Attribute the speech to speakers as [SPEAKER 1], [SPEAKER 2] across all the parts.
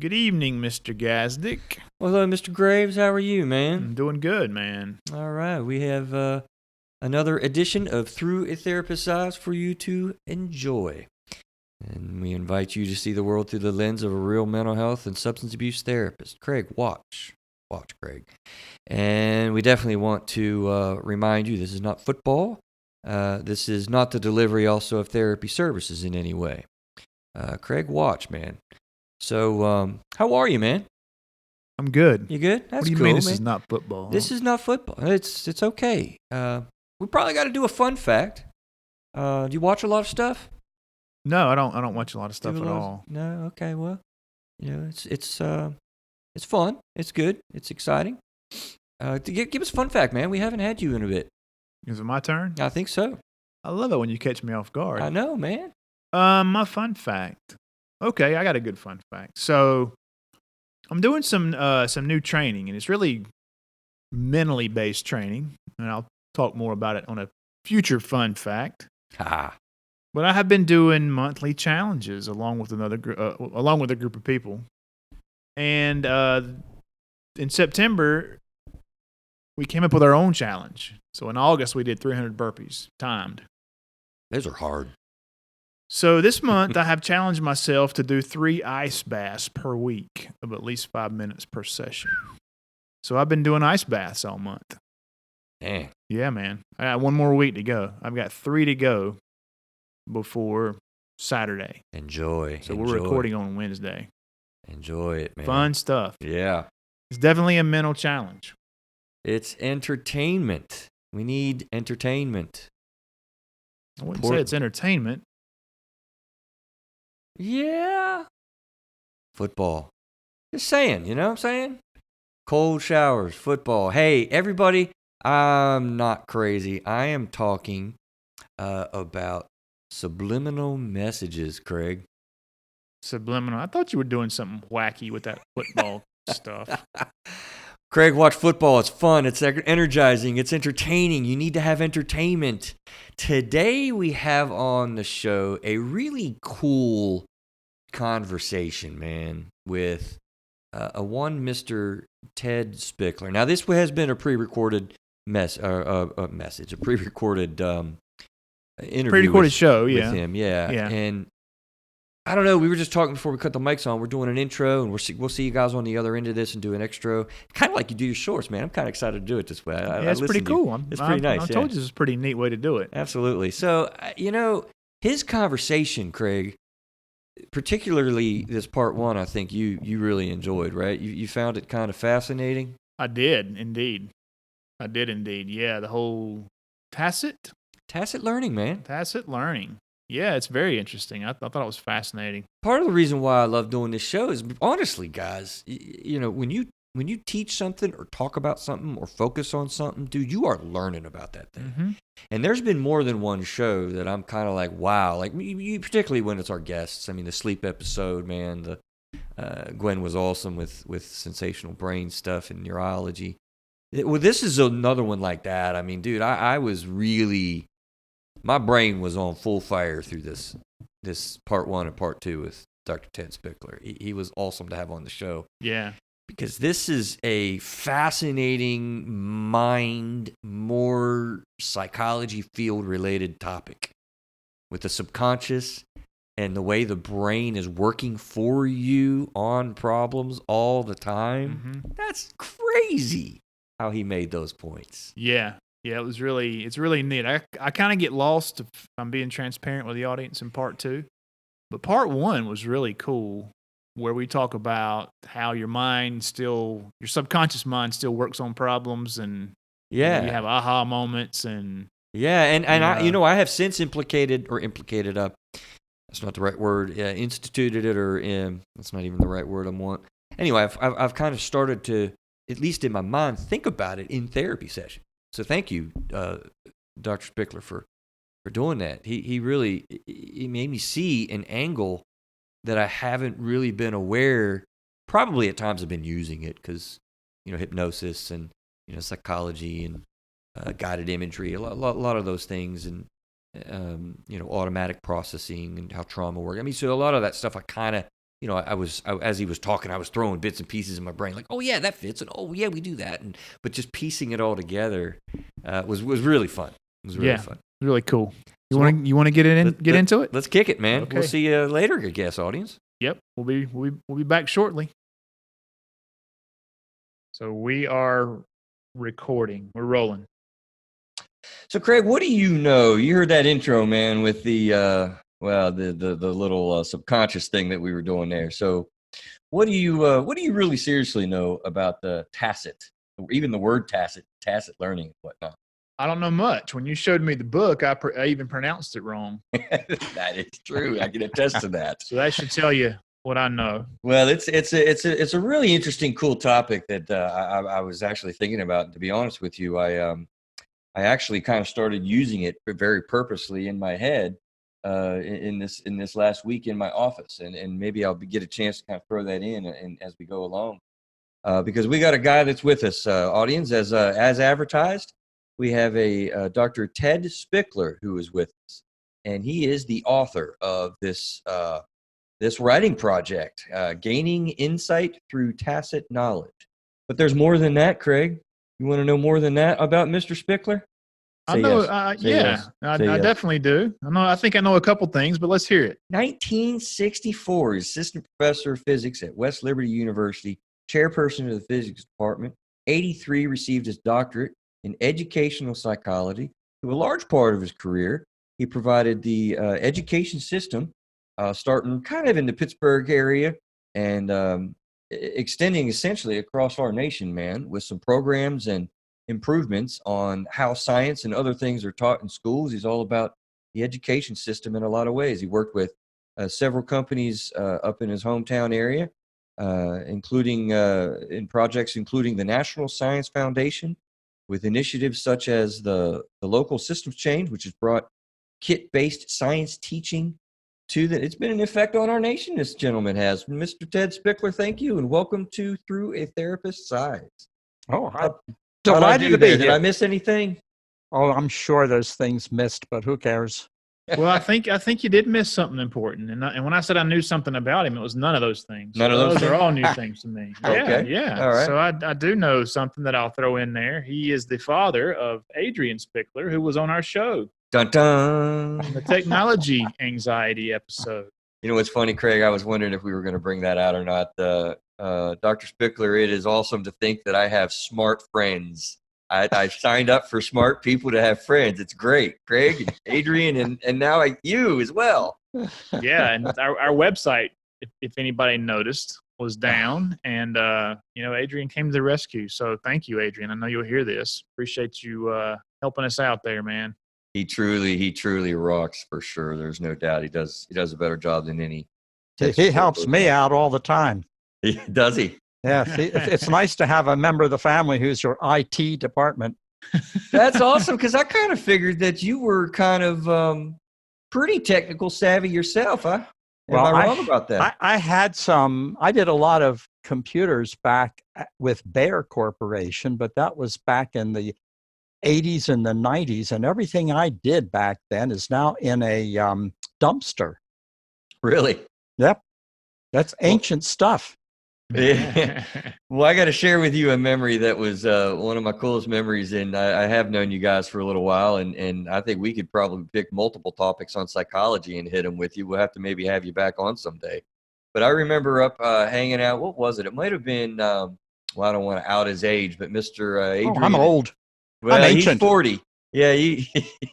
[SPEAKER 1] Good evening, Mr. Gazdick.
[SPEAKER 2] Well, hello, Mr. Graves. How are you, man?
[SPEAKER 1] I'm doing good, man.
[SPEAKER 2] All right. We have another edition of Through a Therapist's Eyes for you to enjoy. And we invite you to see the world through the lens of a real mental health and substance abuse therapist. Craig, watch, Craig. And we definitely want to remind you this is not football. This is not the delivery also of therapy services in any way. Craig, watch, man. So, how are you, man?
[SPEAKER 1] I'm good.
[SPEAKER 2] You good? That's
[SPEAKER 1] what do you
[SPEAKER 2] cool,
[SPEAKER 1] mean this
[SPEAKER 2] man.
[SPEAKER 1] is not football?
[SPEAKER 2] This is not football. It's okay. We probably got to do a fun fact. Do you watch a lot of stuff?
[SPEAKER 1] No, I don't watch a lot of stuff at all.
[SPEAKER 2] No, okay. Well, it's fun. It's good. It's exciting. Give us a fun fact, man. We haven't had you in a bit.
[SPEAKER 1] Is it my turn?
[SPEAKER 2] I think so.
[SPEAKER 1] I love it when you catch me off guard.
[SPEAKER 2] I know, man.
[SPEAKER 1] My fun fact. Okay, I got a good fun fact. So, I'm doing some new training, and it's really mentally based training, and I'll talk more about it on a future fun fact.
[SPEAKER 2] Ha.
[SPEAKER 1] But I have been doing monthly challenges along with a group of people, and in September we came up with our own challenge. So in August we did 300 burpees timed.
[SPEAKER 2] Those are hard.
[SPEAKER 1] So this month I have challenged myself to do 3 ice baths per week of at least 5 minutes per session. So I've been doing ice baths all month.
[SPEAKER 2] Dang.
[SPEAKER 1] Yeah, man. I got 1 more week to go. I've got 3 to go before Saturday.
[SPEAKER 2] Enjoy.
[SPEAKER 1] So we're recording on Wednesday.
[SPEAKER 2] Enjoy it, man.
[SPEAKER 1] Fun stuff.
[SPEAKER 2] Yeah.
[SPEAKER 1] It's definitely a mental challenge.
[SPEAKER 2] It's entertainment. We need entertainment.
[SPEAKER 1] I wouldn't say it's entertainment.
[SPEAKER 2] Yeah. Football. Just saying, you know what I'm saying? Cold showers, football. Hey, everybody, I'm not crazy. I am talking about subliminal messages, Craig.
[SPEAKER 1] Subliminal. I thought you were doing something wacky with that football stuff.
[SPEAKER 2] Craig, watch football. It's fun. It's energizing. It's entertaining. You need to have entertainment. Today we have on the show a really cool conversation, man, with one Mr. Ted Spickler. Now, this has been a pre-recorded message, a pre-recorded interview.
[SPEAKER 1] Pre-recorded show,
[SPEAKER 2] with him, yeah. And I don't know. We were just talking before we cut the mics on. We're doing an intro, and we'll see you guys on the other end of this and do an extra. Kind of like you do your shorts, man. I'm kind of excited to do it this way.
[SPEAKER 1] It's pretty cool.
[SPEAKER 2] It's pretty nice.
[SPEAKER 1] I told you this is a pretty neat way to do it.
[SPEAKER 2] Absolutely. So, his conversation, Craig, particularly this part 1, I think you really enjoyed, right? You found it kind of fascinating?
[SPEAKER 1] I did, indeed. Yeah, the whole tacit
[SPEAKER 2] learning, man.
[SPEAKER 1] Tacit learning. Yeah, it's very interesting. I thought it was fascinating.
[SPEAKER 2] Part of the reason why I love doing this show is, honestly, guys, when you teach something or talk about something or focus on something, dude, you are learning about that thing.
[SPEAKER 1] Mm-hmm.
[SPEAKER 2] And there's been more than one show that I'm kind of like, wow. Like, particularly when it's our guests. I mean, the sleep episode, man, Gwen was awesome with sensational brain stuff and neurology. Well, this is another one like that. I mean, dude, I was really... My brain was on full fire through this part 1 and part 2 with Dr. Ted Spickler. He was awesome to have on the show.
[SPEAKER 1] Yeah.
[SPEAKER 2] Because this is a fascinating more psychology field related topic with the subconscious and the way the brain is working for you on problems all the time.
[SPEAKER 1] Mm-hmm.
[SPEAKER 2] That's crazy how he made those points.
[SPEAKER 1] Yeah. Yeah, it's really neat. I kind of get lost if I'm being transparent with the audience in part 2. But part 1 was really cool, where we talk about how your subconscious mind still works on problems, and you have aha moments, and
[SPEAKER 2] I have since implicated that's not the right word, instituted it, or that's not even the right word I want. Anyway, I've kind of started to, at least in my mind, think about it in therapy sessions. So thank you, Dr. Spickler, for doing that. He really made me see an angle that I haven't really been aware. Probably at times I've been using it because, hypnosis and, psychology and guided imagery, a lot of those things, and, automatic processing and how trauma works. I mean, so a lot of that stuff I kind of as he was talking, I was throwing bits and pieces in my brain, like, oh yeah, that fits, and oh yeah, we do that, but just piecing it all together was really fun. It was really fun.
[SPEAKER 1] Really cool. You want to get into it?
[SPEAKER 2] Let's kick it, man.
[SPEAKER 1] Okay.
[SPEAKER 2] We'll see you later, I guess, audience.
[SPEAKER 1] Yep, we'll be back shortly. So we are recording. We're rolling.
[SPEAKER 3] So Craig, what do you know? You heard that intro, man, with the little subconscious thing that we were doing there. So what do you really seriously know about the tacit, even the word tacit learning and whatnot?
[SPEAKER 1] I don't know much. When you showed me the book, I even pronounced it wrong.
[SPEAKER 3] That is true. I can attest to that.
[SPEAKER 1] So that should tell you what I know.
[SPEAKER 3] Well, it's a really interesting, cool topic that I was actually thinking about. And to be honest with you, I actually kind of started using it very purposely in my head in this last week in my office, and maybe I'll get a chance to kind of throw that in and as we go along, because we got a guy that's with us, audience, as advertised. We have a Dr. Ted Spickler who is with us, and he is the author of this writing project, Gaining Insight Through Tacit Knowledge. But there's more than that, Craig. You want to know more than that about Mr. Spickler?
[SPEAKER 1] I know.
[SPEAKER 3] Yes.
[SPEAKER 1] Yes. I definitely do. I think I know a couple things, but let's hear it.
[SPEAKER 3] 1964, assistant professor of physics at West Liberty University, chairperson of the physics department. 83, received his doctorate in educational psychology. To a large part of his career, he provided the education system, starting kind of in the Pittsburgh area and extending essentially across our nation, man, with some programs and improvements on how science and other things are taught in schools. He's all about the education system in a lot of ways. He worked with several companies up in his hometown area, including in projects including the National Science Foundation, with initiatives such as the local systems change, which has brought kit-based science teaching to that. It's been an effect on our nation, this gentleman has. Mr. Ted Spickler, thank you, and welcome to Through a Therapist's Eyes.
[SPEAKER 4] Oh, I'm delighted to be here.
[SPEAKER 3] Did I miss anything?
[SPEAKER 4] Oh, I'm sure there's things missed, but who cares?
[SPEAKER 1] Well, I think you did miss something important, and when I said I knew something about him, it was none of those things.
[SPEAKER 3] None of those
[SPEAKER 1] are all new things to me.
[SPEAKER 3] Okay.
[SPEAKER 1] Yeah.
[SPEAKER 3] All right.
[SPEAKER 1] So I do know something that I'll throw in there. He is the father of Adrian Spickler, who was on our show,
[SPEAKER 3] Dun dun.
[SPEAKER 1] the technology anxiety episode.
[SPEAKER 3] You know what's funny, Craig? I was wondering if we were going to bring that out or not. Dr. Spickler, it is awesome to think that I have smart friends. I signed up for smart people to have friends. It's great. Craig, and Adrian, and now you as well.
[SPEAKER 1] Yeah, and our website, if anybody noticed, was down, and Adrian came to the rescue. So thank you, Adrian. I know you'll hear this. Appreciate you helping us out there, man.
[SPEAKER 3] He truly rocks for sure. There's no doubt. He does a better job than any.
[SPEAKER 4] He helps me out all the time.
[SPEAKER 3] Does he?
[SPEAKER 4] Yeah, it's nice to have a member of the family who's your IT department.
[SPEAKER 3] That's awesome, because I kind of figured that you were kind of pretty technical savvy yourself, huh? Am I wrong about that?
[SPEAKER 4] I did a lot of computers back with Bayer Corporation, but that was back in the 80s and the 90s, and everything I did back then is now in a dumpster.
[SPEAKER 3] Really?
[SPEAKER 4] Yep. That's ancient stuff.
[SPEAKER 3] Yeah. Well, I got to share with you a memory that was one of my coolest memories, and I have known you guys for a little while, and I think we could probably pick multiple topics on psychology and hit them with you. We'll have to maybe have you back on someday. But I remember up hanging out. What was it? It might have been, I don't want to out his age, but Mr. Adrian.
[SPEAKER 4] Oh, I'm old.
[SPEAKER 3] Well,
[SPEAKER 4] I'm
[SPEAKER 3] he's
[SPEAKER 4] ancient.
[SPEAKER 3] 40. Yeah.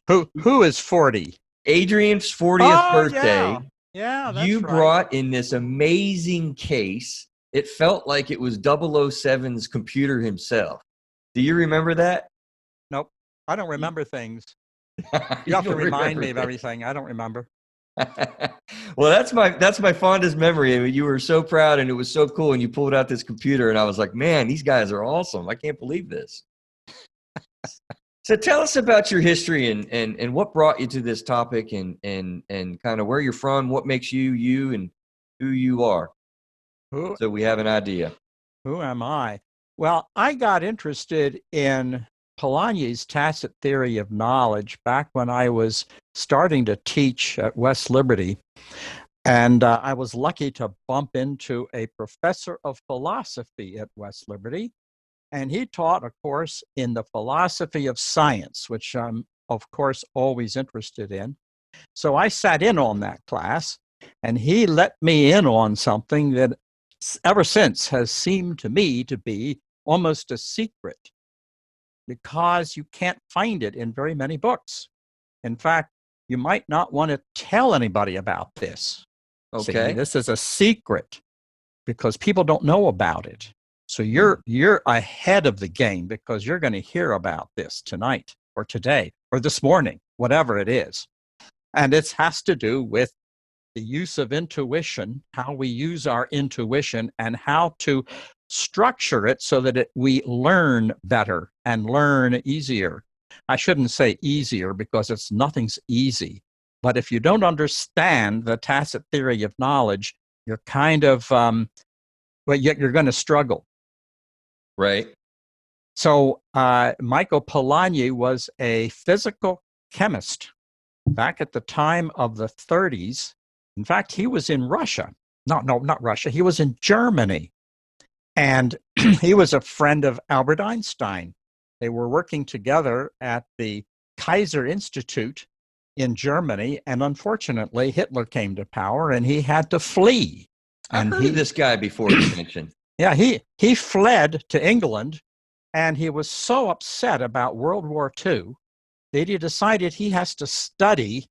[SPEAKER 4] Who is 40?
[SPEAKER 3] Adrian's 40th birthday.
[SPEAKER 4] Yeah, that's
[SPEAKER 3] you
[SPEAKER 4] right.
[SPEAKER 3] brought in this amazing case. It felt like it was 007's computer himself. Do you remember that?
[SPEAKER 4] Nope. I don't remember things. You have to remind me of everything. I don't remember.
[SPEAKER 3] Well, that's my fondest memory. I mean, you were so proud, and it was so cool, and you pulled out this computer, and I was like, man, these guys are awesome. I can't believe this. So tell us about your history and what brought you to this topic and kind of where you're from, what makes you you, and who you are. So we have an idea.
[SPEAKER 4] Who am I? Well, I got interested in Polanyi's tacit theory of knowledge back when I was starting to teach at West Liberty. And I was lucky to bump into a professor of philosophy at West Liberty. And he taught a course in the philosophy of science, which I'm, of course, always interested in. So I sat in on that class, and he let me in on something that ever since has seemed to me to be almost a secret, because you can't find it in very many books. In fact, you might not want to tell anybody about this.
[SPEAKER 3] Okay.
[SPEAKER 4] See, this is a secret because people don't know about it. So you're ahead of the game because you're going to hear about this tonight or today or this morning, whatever it is. And it has to do with the use of intuition, how we use our intuition, and how to structure it so that we learn better and learn easier. I shouldn't say easier because nothing's easy. But if you don't understand the tacit theory of knowledge, you're kind of, you're going to struggle.
[SPEAKER 3] Right.
[SPEAKER 4] So Michael Polanyi was a physical chemist back at the time of the 30s. In fact, he was in Russia. No, not Russia. He was in Germany. And he was a friend of Albert Einstein. They were working together at the Kaiser Institute in Germany. And unfortunately, Hitler came to power and he had to flee.
[SPEAKER 3] I've heard of this guy before you mentioned.
[SPEAKER 4] Yeah, he fled to England, and he was so upset about World War II that he decided he has to study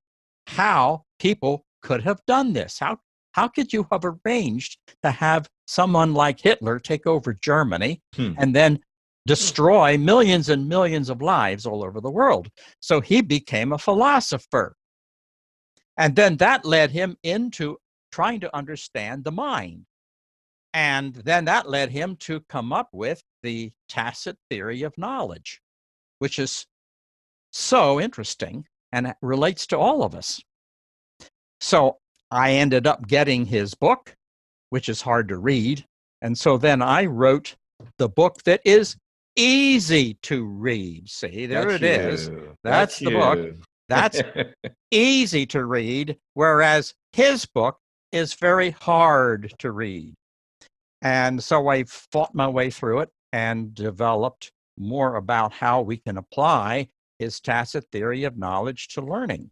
[SPEAKER 4] how people could have done this. How could you have arranged to have someone like Hitler take over Germany and then destroy millions and millions of lives all over the world? So he became a philosopher. And then that led him into trying to understand the mind. And then that led him to come up with the tacit theory of knowledge, which is so interesting and relates to all of us. So I ended up getting his book, which is hard to read. And so then I wrote the book that is easy to read. See, there it is. That's the book. That's easy to read, whereas his book is very hard to read. And so I fought my way through it and developed more about how we can apply his tacit theory of knowledge to learning,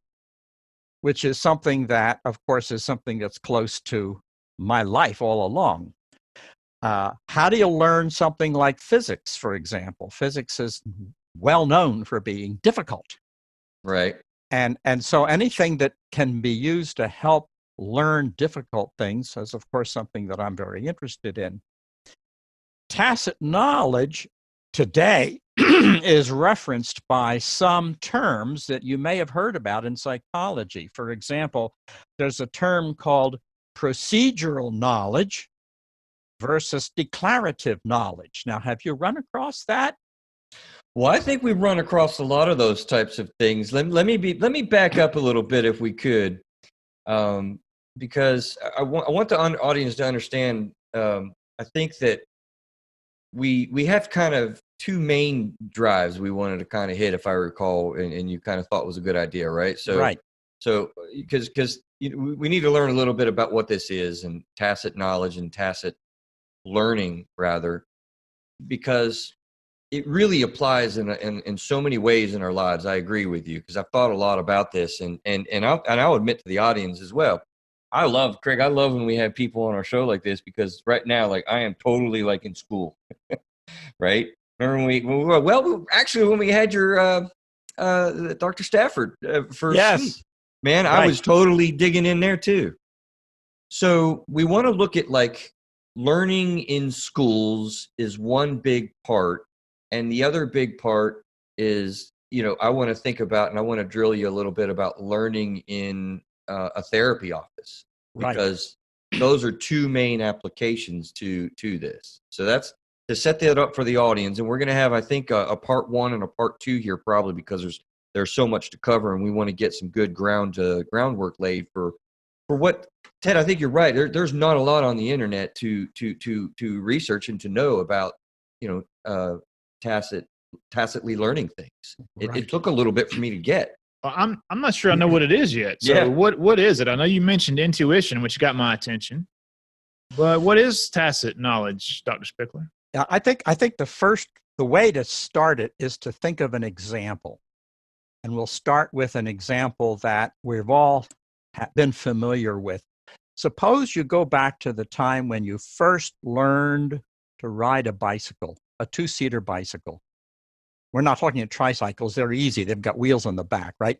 [SPEAKER 4] which is something that, of course, is something that's close to my life all along. How do you learn something like physics, for example? Physics is well known for being difficult.
[SPEAKER 3] Right.
[SPEAKER 4] And so anything that can be used to help learn difficult things is, of course, something that I'm very interested in. Tacit knowledge today is referenced by some terms that you may have heard about in psychology. For example, there's a term called procedural knowledge versus declarative knowledge. Now, have you run across that?
[SPEAKER 3] Well, I think we've run across a lot of those types of things. Let me back up a little bit if we could. Because I want the audience to understand, I think that we have kind of two main drives we wanted to kind of hit, if I recall, and you kind of thought was a good idea, right? So,
[SPEAKER 4] right.
[SPEAKER 3] So, because we need to learn a little bit about what this is and tacit knowledge and tacit learning, rather, because it really applies in so many ways in our lives. I agree with you because I've thought a lot about this, and I'll admit to the audience as well. I love when we have people on our show like this, because right now, like, I am totally like in school, right? Remember when we had your Dr. Stafford for sleep, man, right. I was totally digging in there too. So we want to look at, like, learning in schools is one big part, and the other big part is, I want to think about, and I want to drill you a little bit about learning in a therapy office, because those are two main applications to this. So that's to set that up for the audience. And we're going to have, I think, a part 1 and a part 2 here, probably because there's so much to cover, and we want to get some good groundwork laid for what, Ted, I think you're right. There's not a lot on the internet to research and to know about, tacitly learning things. It took a little bit for me to get.
[SPEAKER 1] Well, I'm not sure I know what it is yet. So
[SPEAKER 3] Yeah.
[SPEAKER 1] what is it? I know you mentioned intuition, which got my attention. But what is tacit knowledge, Dr. Spickler?
[SPEAKER 4] I think the way to start it is to think of an example. And we'll start with an example that we've all been familiar with. Suppose you go back to the time when you first learned to ride a bicycle, a two-seater bicycle. We're not talking about tricycles. They're easy. They've got wheels on the back, right?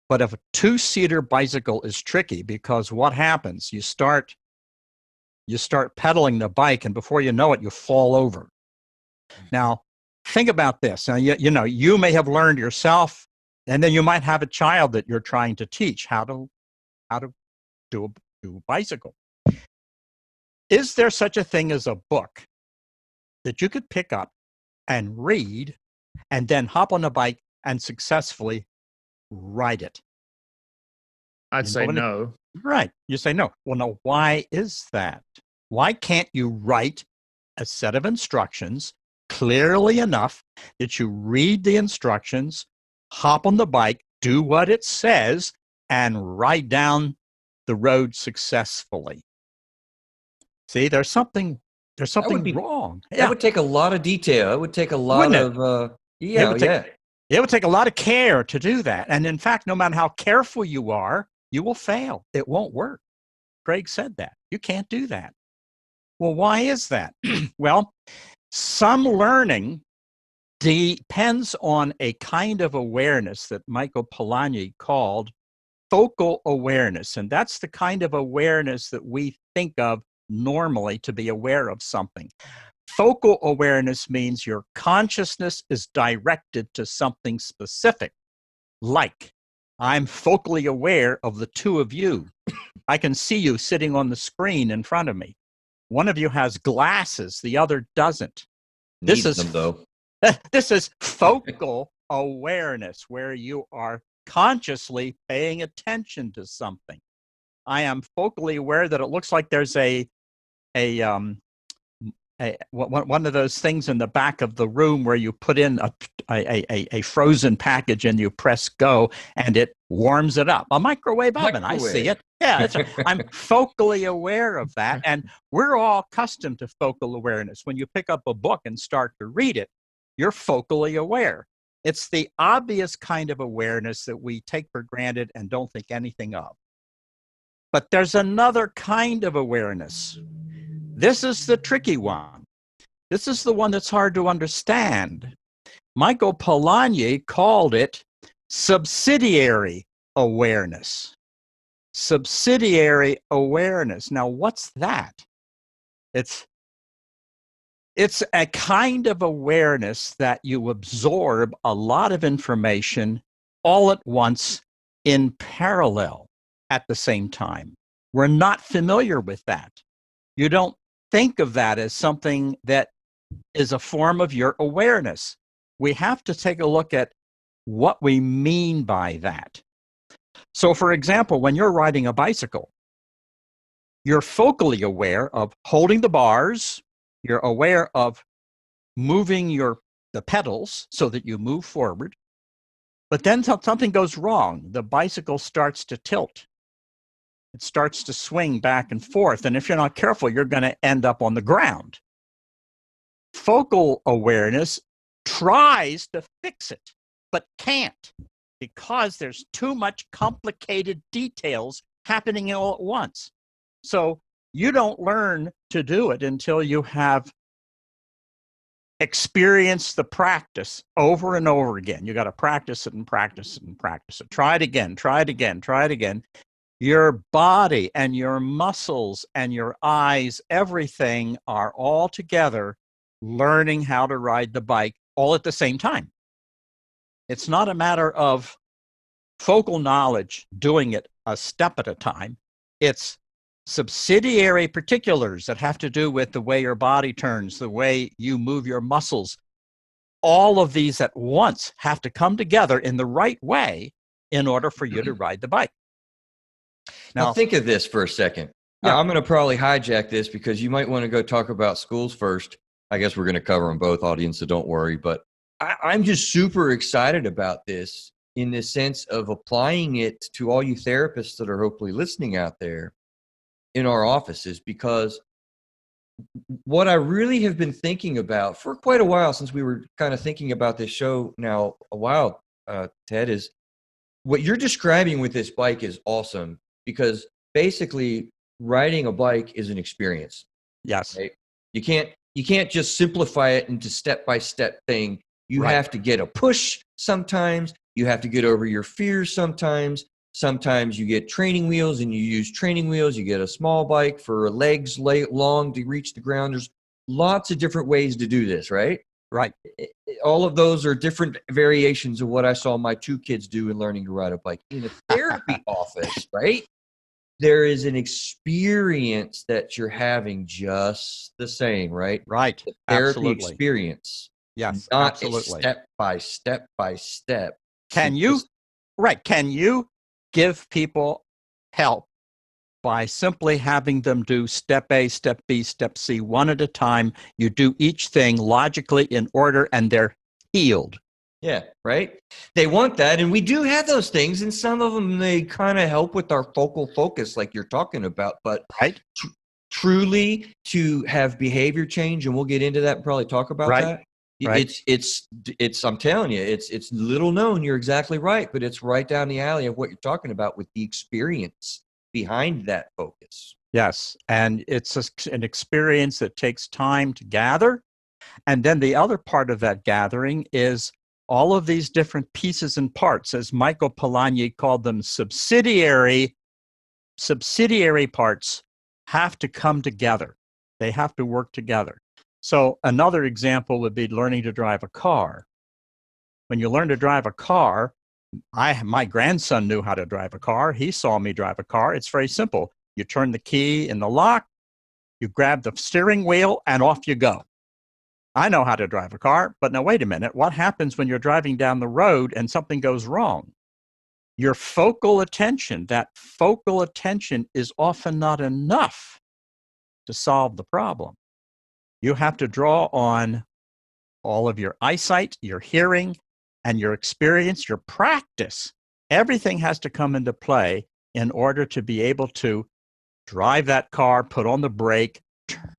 [SPEAKER 4] But if a two-seater bicycle is tricky, because what happens? You start pedaling the bike, and before you know it, you fall over. Now, think about this. Now, you may have learned yourself, and then you might have a child that you're trying to teach how to do a bicycle. Is there such a thing as a book that you could pick up and read and then hop on a bike and successfully ride it?
[SPEAKER 1] I'd say no.
[SPEAKER 4] Right. You say no. Well, no, why is that? Why can't you write a set of instructions clearly enough that you read the instructions, hop on the bike, do what it says, and ride down the road successfully? See, there's something wrong.
[SPEAKER 3] That would take a lot of detail. It would take a lot of
[SPEAKER 4] It would take a lot of care to do that. And in fact, no matter how careful you are, you will fail. It won't work. Craig said that. You can't do that. Well, why is that? Well, some learning depends on a kind of awareness that Michael Polanyi called focal awareness. And that's the kind of awareness that we think of normally to be aware of something. Focal awareness means your consciousness is directed to something specific. Like, I'm focally aware of the two of you. I can see you sitting on the screen in front of me. One of you has glasses, the other doesn't. This is focal awareness, where you are consciously paying attention to something. I am focally aware that it looks like there's one of those things in the back of the room where you put in a frozen package and you press go and it warms it up. A microwave oven. I see it. Yeah, I'm focally aware of that. And we're all accustomed to focal awareness. When you pick up a book and start to read it, you're focally aware. It's the obvious kind of awareness that we take for granted and don't think anything of. But there's another kind of awareness. This is the tricky one. This is the one that's hard to understand. Michael Polanyi called it subsidiary awareness. Subsidiary awareness. Now, what's that? It's a kind of awareness that you absorb a lot of information all at once in parallel at the same time. We're not familiar with that. You don't think of that as something that is a form of your awareness. We have to take a look at what we mean by that. So, for example, when you're riding a bicycle, you're focally aware of holding the bars. You're aware of moving the pedals so that you move forward. But then something goes wrong. The bicycle starts to tilt. It starts to swing back and forth. And if you're not careful, you're going to end up on the ground. Focal awareness tries to fix it, but can't, because there's too much complicated details happening all at once. So you don't learn to do it until you have experienced the practice over and over again. You got to practice it and practice it and practice it. Try it again, try it again, try it again. Your body and your muscles and your eyes, everything are all together learning how to ride the bike all at the same time. It's not a matter of focal knowledge doing it a step at a time. It's subsidiary particulars that have to do with the way your body turns, the way you move your muscles. All of these at once have to come together in the right way in order for you to ride the bike.
[SPEAKER 3] Now think of this for a second.
[SPEAKER 4] Yeah.
[SPEAKER 3] I'm going to probably hijack this because you might want to go talk about schools first. I guess we're going to cover them both, audience, so don't worry. But I'm just super excited about this in the sense of applying it to all you therapists that are hopefully listening out there in our offices, because what I really have been thinking about for quite a while, since we were kind of thinking about this show now a while, Ted, is what you're describing with this bike is awesome, because basically riding a bike is an experience.
[SPEAKER 4] Yes.
[SPEAKER 3] Right? You can't just simplify it into step-by-step thing. You have to get a push sometimes. You have to get over your fears sometimes. Sometimes you get training wheels and you use training wheels. You get a small bike for legs long to reach the ground. There's lots of different ways to do this, right?
[SPEAKER 4] Right.
[SPEAKER 3] All of those are different variations of what I saw my 2 kids do in learning to ride a bike. In a therapy office, right? There is an experience that you're having just the same, right?
[SPEAKER 4] Right.
[SPEAKER 3] The therapy
[SPEAKER 4] Absolutely.
[SPEAKER 3] experience.
[SPEAKER 4] Yes.
[SPEAKER 3] Not
[SPEAKER 4] Absolutely.
[SPEAKER 3] a step by step.
[SPEAKER 4] Can you give people help by simply having them do step A, step B, step C, one at a time? You do each thing logically in order, and they're healed.
[SPEAKER 3] Yeah, right? They want that, and we do have those things, and some of them, they kind of help with our focal focus like you're talking about, but
[SPEAKER 4] Right.
[SPEAKER 3] Truly to have behavior change, and we'll get into that and probably talk about that.
[SPEAKER 4] Right.
[SPEAKER 3] It's I'm telling you, it's little known. You're exactly right, but it's right down the alley of what you're talking about with the experience behind that focus.
[SPEAKER 4] Yes. And it's an experience that takes time to gather. And then the other part of that gathering is all of these different pieces and parts, as Michael Polanyi called them, subsidiary parts have to come together. They have to work together. So another example would be learning to drive a car. When you learn to drive a car, my grandson knew how to drive a car. He saw me drive a car. It's very simple. You turn the key in the lock, you grab the steering wheel, and off you go. I know how to drive a car, but now wait a minute. What happens when you're driving down the road and something goes wrong? Your focal attention, that focal attention is often not enough to solve the problem. You have to draw on all of your eyesight, your hearing, and your experience, your practice. Everything has to come into play in order to be able to drive that car, put on the brake,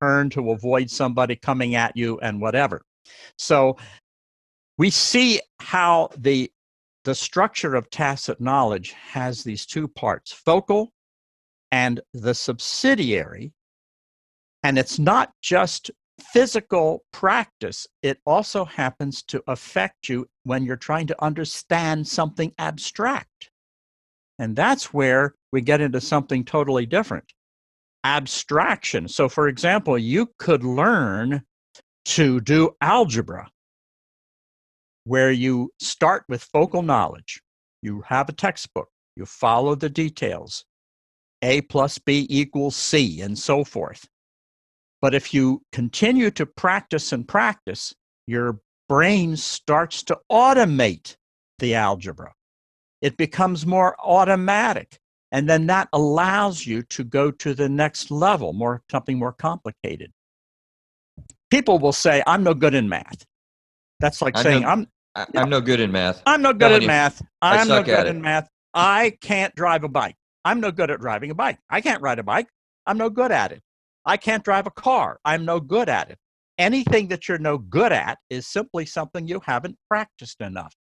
[SPEAKER 4] turn to avoid somebody coming at you, and whatever. So we see how the structure of tacit knowledge has these 2 parts, focal and the subsidiary. And it's not just physical practice. It also happens to affect you when you're trying to understand something abstract. And that's where we get into something totally different. Abstraction. So, for example, you could learn to do algebra, where you start with focal knowledge. You have a textbook. You follow the details. A plus B equals C, and so forth. But if you continue to practice and practice, your brain starts to automate the algebra. It becomes more automatic. And then that allows you to go to the next level, something more complicated. People will say, I'm no good in math. That's like saying,
[SPEAKER 3] I'm no good in math.
[SPEAKER 4] I'm no good at math. I'm no good in math. I can't drive a bike. I'm no good at driving a bike. I can't ride a bike. I'm no good at it. I can't drive a car. I'm no good at it. Anything that you're no good at is simply something you haven't practiced enough.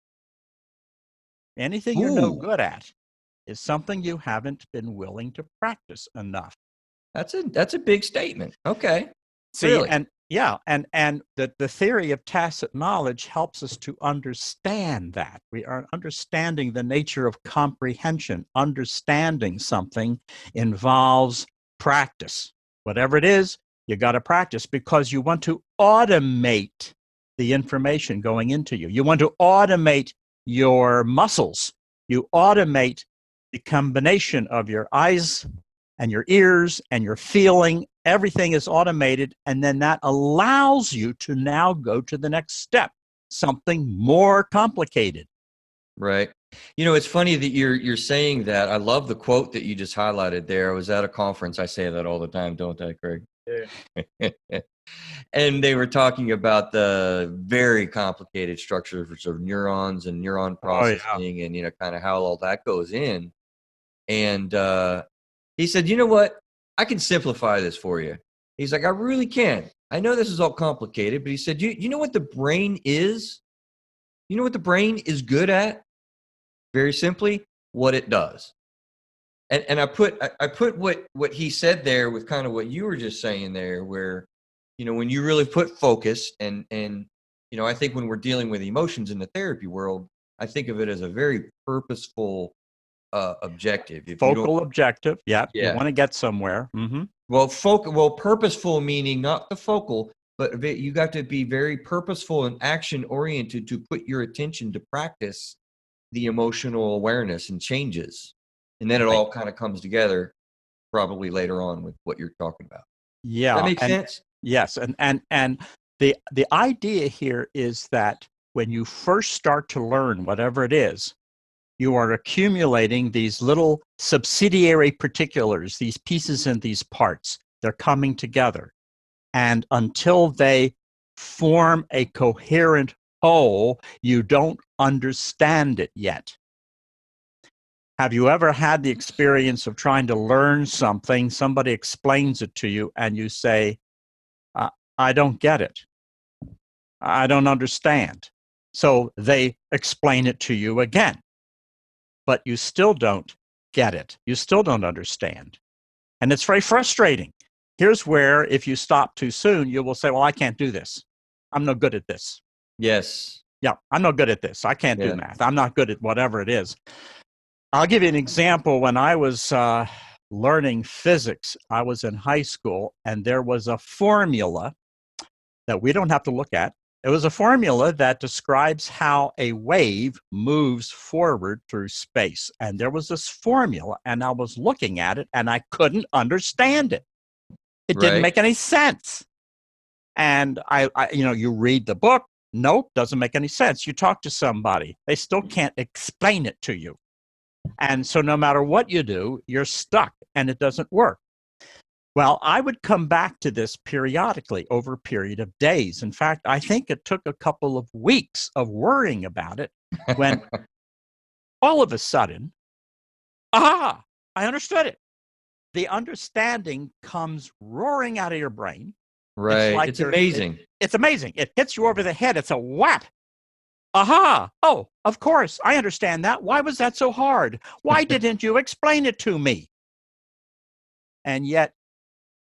[SPEAKER 4] Anything you're no good at is something you haven't been willing to practice enough.
[SPEAKER 3] That's a big statement. Okay.
[SPEAKER 4] See,
[SPEAKER 3] really?
[SPEAKER 4] and the theory of tacit knowledge helps us to understand that. We are understanding the nature of comprehension. Understanding something involves practice. Whatever it is, you got to practice because you want to automate the information going into you. You want to automate your muscles. You automate the combination of your eyes and your ears and your feeling. Everything is automated, and then that allows you to now go to the next step, something more complicated.
[SPEAKER 3] Right. You know, it's funny that you're saying that. I love the quote that you just highlighted there. I was at a conference. I say that all the time, don't I, Craig?
[SPEAKER 1] Yeah.
[SPEAKER 3] And they were talking about the very complicated structures of neurons and neuron processing and, kind of how all that goes in. And he said, you know what? I can simplify this for you. He's like, I really can. I know this is all complicated, but he said, you know what the brain is? You know what the brain is good at? Very simply, what it does. And I put what he said there with kind of what you were just saying there, where, when you really put focus and I think when we're dealing with emotions in the therapy world, I think of it as a very purposeful objective.
[SPEAKER 4] Focal objective. Yeah.
[SPEAKER 3] Yeah.
[SPEAKER 4] You want to get somewhere. Mm-hmm.
[SPEAKER 3] Well, purposeful meaning not the focal, but you got to be very purposeful and action oriented to put your attention to practice the emotional awareness and changes. And then it all kind of comes together probably later on with what you're talking about.
[SPEAKER 4] Yeah.
[SPEAKER 3] Does that make sense?
[SPEAKER 4] Yes. And the idea here is that when you first start to learn whatever it is, you are accumulating these little subsidiary particulars, these pieces and these parts. They're coming together. And until they form a coherent whole, you don't understand it yet. Have you ever had the experience of trying to learn something, somebody explains it to you, and you say, I don't get it. I don't understand. So they explain it to you again, but you still don't get it. You still don't understand. And it's very frustrating. Here's where, if you stop too soon, you will say, well, I can't do this. I'm no good at this.
[SPEAKER 3] Yes.
[SPEAKER 4] Yeah, I'm no good at this. I can't do math. I'm not good at whatever it is. I'll give you an example. When I was learning physics, I was in high school, and there was a formula that we don't have to look at. It was a formula that describes how a wave moves forward through space. And there was this formula, and I was looking at it, and I couldn't understand it. It didn't make any sense. And you read the book. Nope, doesn't make any sense. You talk to somebody. They still can't explain it to you. And so no matter what you do, you're stuck, and it doesn't work. Well, I would come back to this periodically over a period of days. In fact, I think it took a couple of weeks of worrying about it when all of a sudden, I understood it. The understanding comes roaring out of your brain.
[SPEAKER 3] Right. It's amazing.
[SPEAKER 4] It's amazing. It hits you over the head. It's a whap. Aha. Oh, of course. I understand that. Why was that so hard? Why didn't you explain it to me? And yet,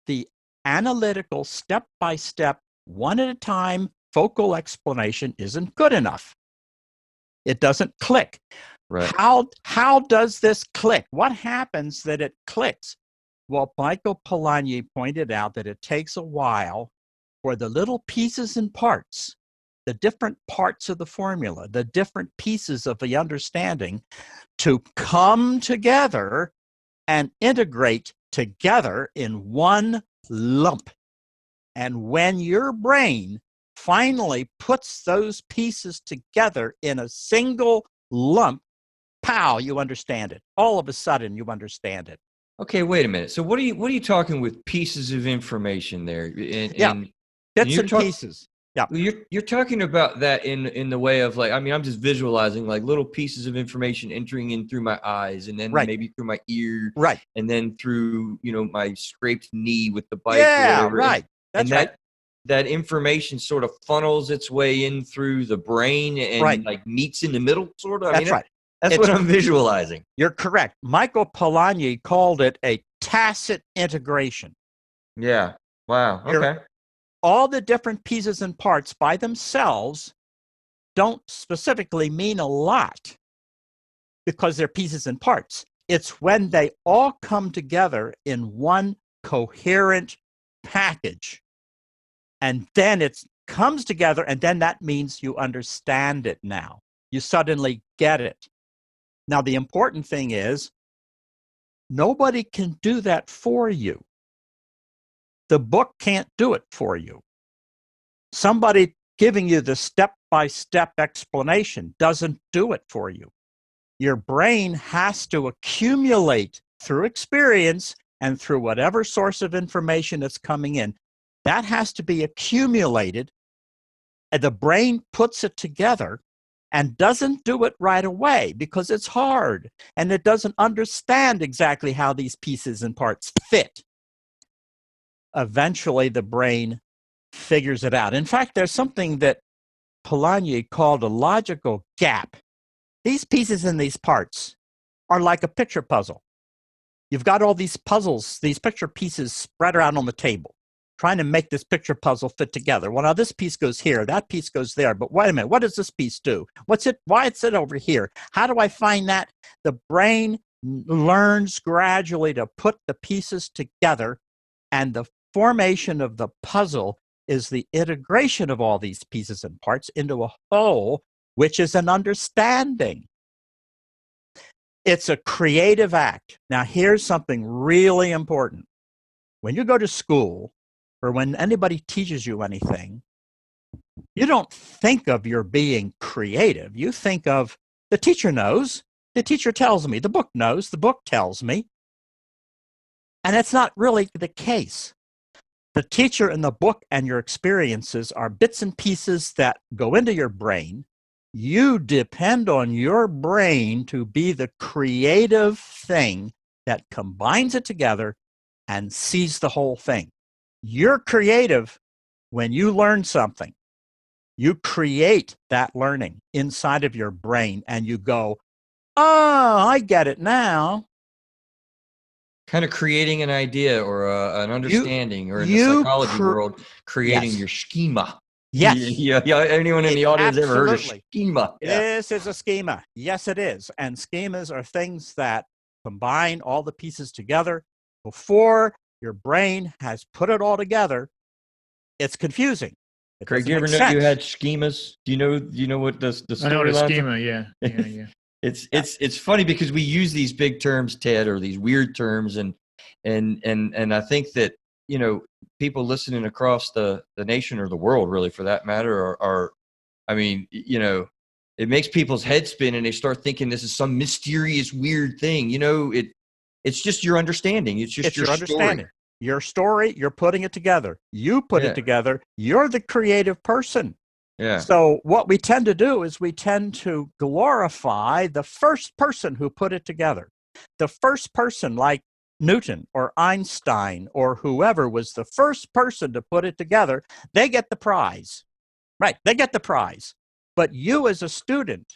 [SPEAKER 4] the analytical, step-by-step, one at a time, focal explanation isn't good enough. It doesn't click.
[SPEAKER 3] Right.
[SPEAKER 4] How does this click? What happens that it clicks? Well, Michael Polanyi pointed out that it takes a while for the little pieces and parts, the different parts of the formula, the different pieces of the understanding to come together and integrate together in one lump. And when your brain finally puts those pieces together in a single lump, pow, you understand it. All of a sudden, you understand it.
[SPEAKER 3] Okay, wait a minute. So what are you talking with pieces of information there?
[SPEAKER 4] Bits and pieces. Yeah.
[SPEAKER 3] You're talking about that in the way of I'm just visualizing like little pieces of information entering in through my eyes and then maybe through my ear.
[SPEAKER 4] Right.
[SPEAKER 3] And then through, my scraped knee with the bike.
[SPEAKER 4] Yeah,
[SPEAKER 3] or whatever.
[SPEAKER 4] right. That's right.
[SPEAKER 3] That information sort of funnels its way in through the brain and meets in the middle, sort of.
[SPEAKER 4] That's right.
[SPEAKER 3] That's what I'm visualizing.
[SPEAKER 4] You're correct. Michael Polanyi called it a tacit integration.
[SPEAKER 3] Yeah. Wow. Okay.
[SPEAKER 4] All the different pieces and parts by themselves don't specifically mean a lot because they're pieces and parts. It's when they all come together in one coherent package. And then it comes together, and then that means you understand it now. You suddenly get it. Now, the important thing is, nobody can do that for you. The book can't do it for you. Somebody giving you the step-by-step explanation doesn't do it for you. Your brain has to accumulate through experience and through whatever source of information that's coming in. That has to be accumulated, and the brain puts it together and doesn't do it right away because it's hard and it doesn't understand exactly how these pieces and parts fit. Eventually, the brain figures it out. In fact, there's something that Polanyi called a logical gap. These pieces and these parts are like a picture puzzle. You've got all these puzzles, these picture pieces spread around on the table, trying to make this picture puzzle fit together. Well, now this piece goes here, that piece goes there, but wait a minute, what does this piece do? Why is it over here? How do I find that? The brain learns gradually to put the pieces together, and the formation of the puzzle is the integration of all these pieces and parts into a whole, which is an understanding. It's a creative act. Now, here's something really important. When you go to school, or when anybody teaches you anything, you don't think of your being creative. You think of the teacher knows, the teacher tells me, the book knows, the book tells me. And that's not really the case. The teacher and the book and your experiences are bits and pieces that go into your brain. You depend on your brain to be the creative thing that combines it together and sees the whole thing. You're creative when you learn something. You create that learning inside of your brain and you go, oh, I get it now.
[SPEAKER 3] Kind of creating an idea or an understanding, or in the psychology world, creating your schema.
[SPEAKER 4] Yes.
[SPEAKER 3] Yeah. Anyone in the audience ever heard of schema?
[SPEAKER 4] Yeah. This is a schema. Yes, it is. And schemas are things that combine all the pieces together. Before your brain has put it all together, it's confusing.
[SPEAKER 3] Craig, do you ever know you had schemas? Do you know what the story?
[SPEAKER 1] I know the schema. Yeah.
[SPEAKER 3] It's funny because we use these big terms, Ted, or these weird terms, and I think that people listening across the nation or the world, really, for that matter, are I mean, it makes people's heads spin and they start thinking this is some mysterious weird thing. It's just your understanding. It's just your understanding.
[SPEAKER 4] Your story, you're putting it together. You put it together. You're the creative person.
[SPEAKER 3] Yeah.
[SPEAKER 4] So what we tend to do is we tend to glorify the first person who put it together. The first person, like Newton or Einstein or whoever was the first person to put it together, they get the prize. Right, they get the prize. But you as a student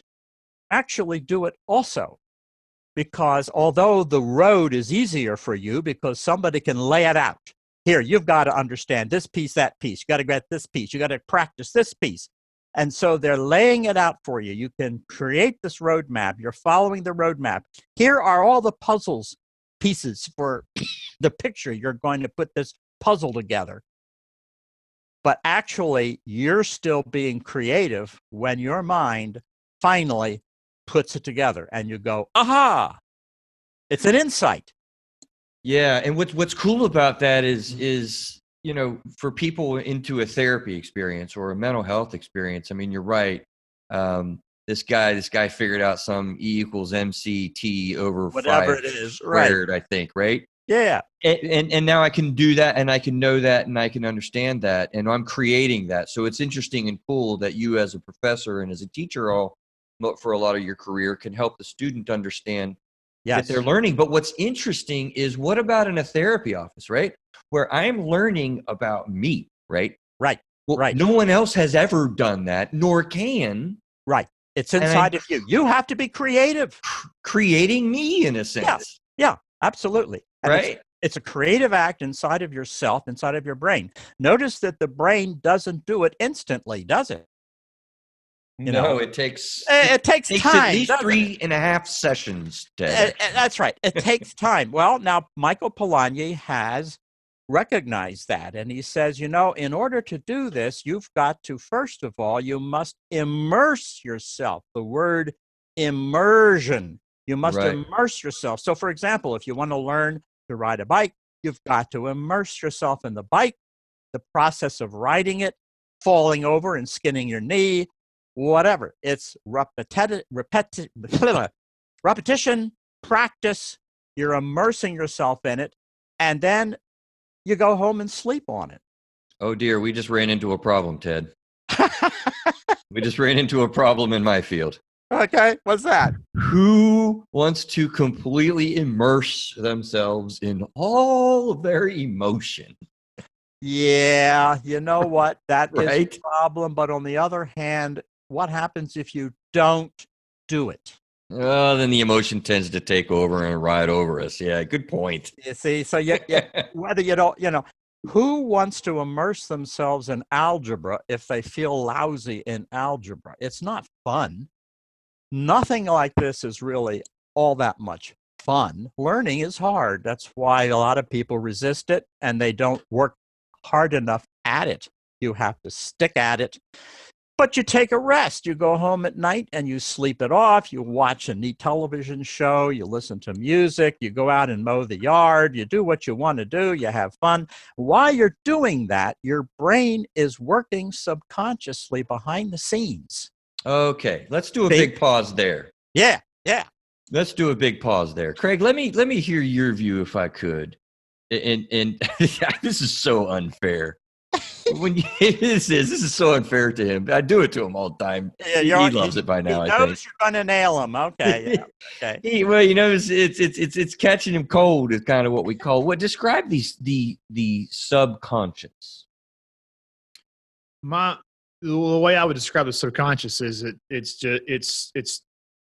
[SPEAKER 4] actually do it also. Because although the road is easier for you because somebody can lay it out. Here, you've got to understand this piece, that piece. You got to get this piece. You got to practice this piece. And so they're laying it out for you. You can create this roadmap. You're following the roadmap. Here are all the puzzles pieces for the picture. You're going to put this puzzle together. But actually, you're still being creative when your mind finally puts it together and you go, aha, it's an insight.
[SPEAKER 3] Yeah. And what's cool about that is, for people into a therapy experience or a mental health experience, I mean, you're right. This guy figured out some E equals MC T over
[SPEAKER 4] whatever
[SPEAKER 3] 5
[SPEAKER 4] it is
[SPEAKER 3] squared, right. I think, right?
[SPEAKER 4] Yeah.
[SPEAKER 3] And now I can do that and I can know that and I can understand that and I'm creating that. So it's interesting and cool that you as a professor and as a teacher for a lot of your career can help the student understand that they're learning. But what's interesting is what about in a therapy office, right? Where I'm learning about me, right?
[SPEAKER 4] Right.
[SPEAKER 3] Well,
[SPEAKER 4] right.
[SPEAKER 3] No one else has ever done that, nor can.
[SPEAKER 4] Right. It's inside of you. You have to be creative.
[SPEAKER 3] Creating me in a sense.
[SPEAKER 4] Yeah, absolutely. And
[SPEAKER 3] right.
[SPEAKER 4] It's a creative act inside of yourself, inside of your brain. Notice that the brain doesn't do it instantly, does it?
[SPEAKER 3] It takes
[SPEAKER 4] time.
[SPEAKER 3] At least 3.5 sessions, Ted.
[SPEAKER 4] That's right. It takes time. Well, now Michael Polanyi has recognized that. And he says, in order to do this, you've got to, first of all, you must immerse yourself. The word immersion. You must immerse yourself. So, for example, if you want to learn to ride a bike, you've got to immerse yourself in the bike, the process of riding it, falling over and skinning your knee, whatever. It's repetition, practice. You're immersing yourself in it, and then you go home and sleep on it.
[SPEAKER 3] Oh dear, we just ran into a problem, Ted. We just ran into a problem in my field.
[SPEAKER 4] Okay, what's that?
[SPEAKER 3] Who wants to completely immerse themselves in all of their emotion?
[SPEAKER 4] Yeah, you know what? That is
[SPEAKER 3] Right?
[SPEAKER 4] a problem. But on the other hand, what happens if you don't do it?
[SPEAKER 3] Then the emotion tends to take over and ride over us. Yeah, good point.
[SPEAKER 4] You see, so whether you don't, who wants to immerse themselves in algebra if they feel lousy in algebra? It's not fun. Nothing like this is really all that much fun. Learning is hard. That's why a lot of people resist it and they don't work hard enough at it. You have to stick at it. But you take a rest. You go home at night and you sleep it off. You watch a neat television show. You listen to music. You go out and mow the yard. You do what you want to do. You have fun. While you're doing that, your brain is working subconsciously behind the scenes.
[SPEAKER 3] Okay, let's do a big pause there.
[SPEAKER 4] Yeah.
[SPEAKER 3] Let's do a big pause there. Craig, let me hear your view if I could. And this is so unfair. This is so unfair to him. I do it to him all the time. Yeah, he loves it by now.
[SPEAKER 4] He knows you're going to nail him. Okay. Yeah. Okay.
[SPEAKER 3] It's catching him cold is kind of what we call. What describe the subconscious?
[SPEAKER 1] The way I would describe the subconscious is it's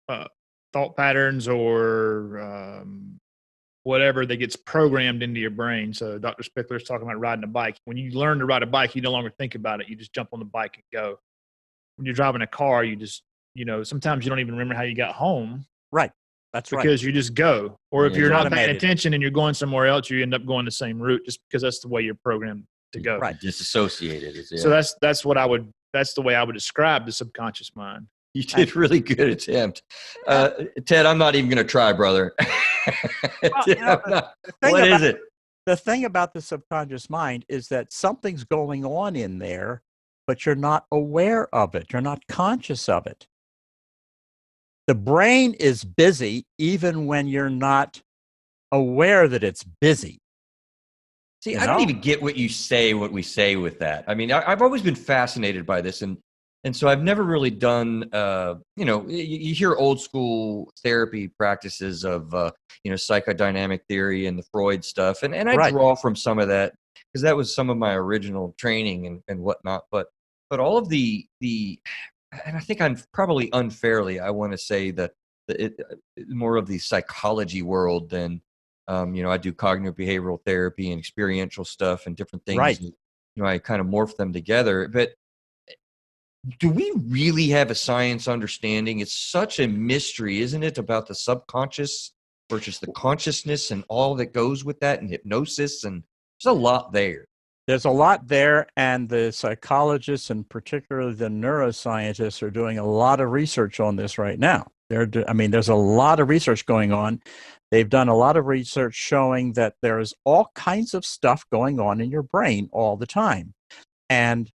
[SPEAKER 1] thought patterns or whatever that gets programmed into your brain. So Dr. Spickler is talking about riding a bike. When you learn to ride a bike, you no longer think about it. You just jump on the bike and go. When you're driving a car, you just, sometimes you don't even remember how you got home.
[SPEAKER 4] Right. That's right.
[SPEAKER 1] Because you just go. Or if you're not paying attention and you're going somewhere else, you end up going the same route just because that's the way you're programmed to go.
[SPEAKER 3] Right. Disassociated. Yeah.
[SPEAKER 1] So that's the way I would describe the subconscious mind.
[SPEAKER 3] You did really good attempt. Ted, I'm not even going to try, brother. What is it?
[SPEAKER 4] The thing about the subconscious mind is that something's going on in there, but you're not aware of it. You're not conscious of it. The brain is busy even when you're not aware that it's busy.
[SPEAKER 3] See, I don't even get what we say with that. I mean, I've always been fascinated by this, and so I've never really done, you hear old school therapy practices of, psychodynamic theory and the Freud stuff. And I draw from some of that because that was some of my original training and whatnot. But all of the, and I think I'm probably unfairly, I want to say that more of the psychology world than, I do cognitive behavioral therapy and experiential stuff and different things.
[SPEAKER 4] Right.
[SPEAKER 3] And, I kind of morph them together. But do we really have a science understanding? It's such a mystery, isn't it, about the subconscious versus the consciousness and all that goes with that, and hypnosis, and there's a lot there.
[SPEAKER 4] There's a lot there, and the psychologists and particularly the neuroscientists are doing a lot of research on this right now. There's a lot of research going on. They've done a lot of research showing that there's all kinds of stuff going on in your brain all the time. And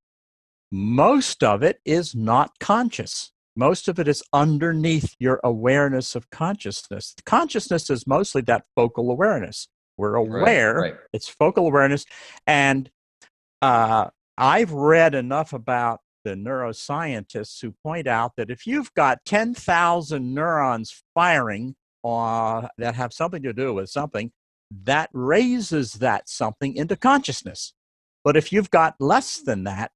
[SPEAKER 4] most of it is not conscious. Most of it is underneath your awareness of consciousness. Consciousness is mostly that focal awareness. We're aware, right. It's focal awareness. And I've read enough about the neuroscientists who point out that if you've got 10,000 neurons firing that have something to do with something, that raises that something into consciousness. But if you've got less than that,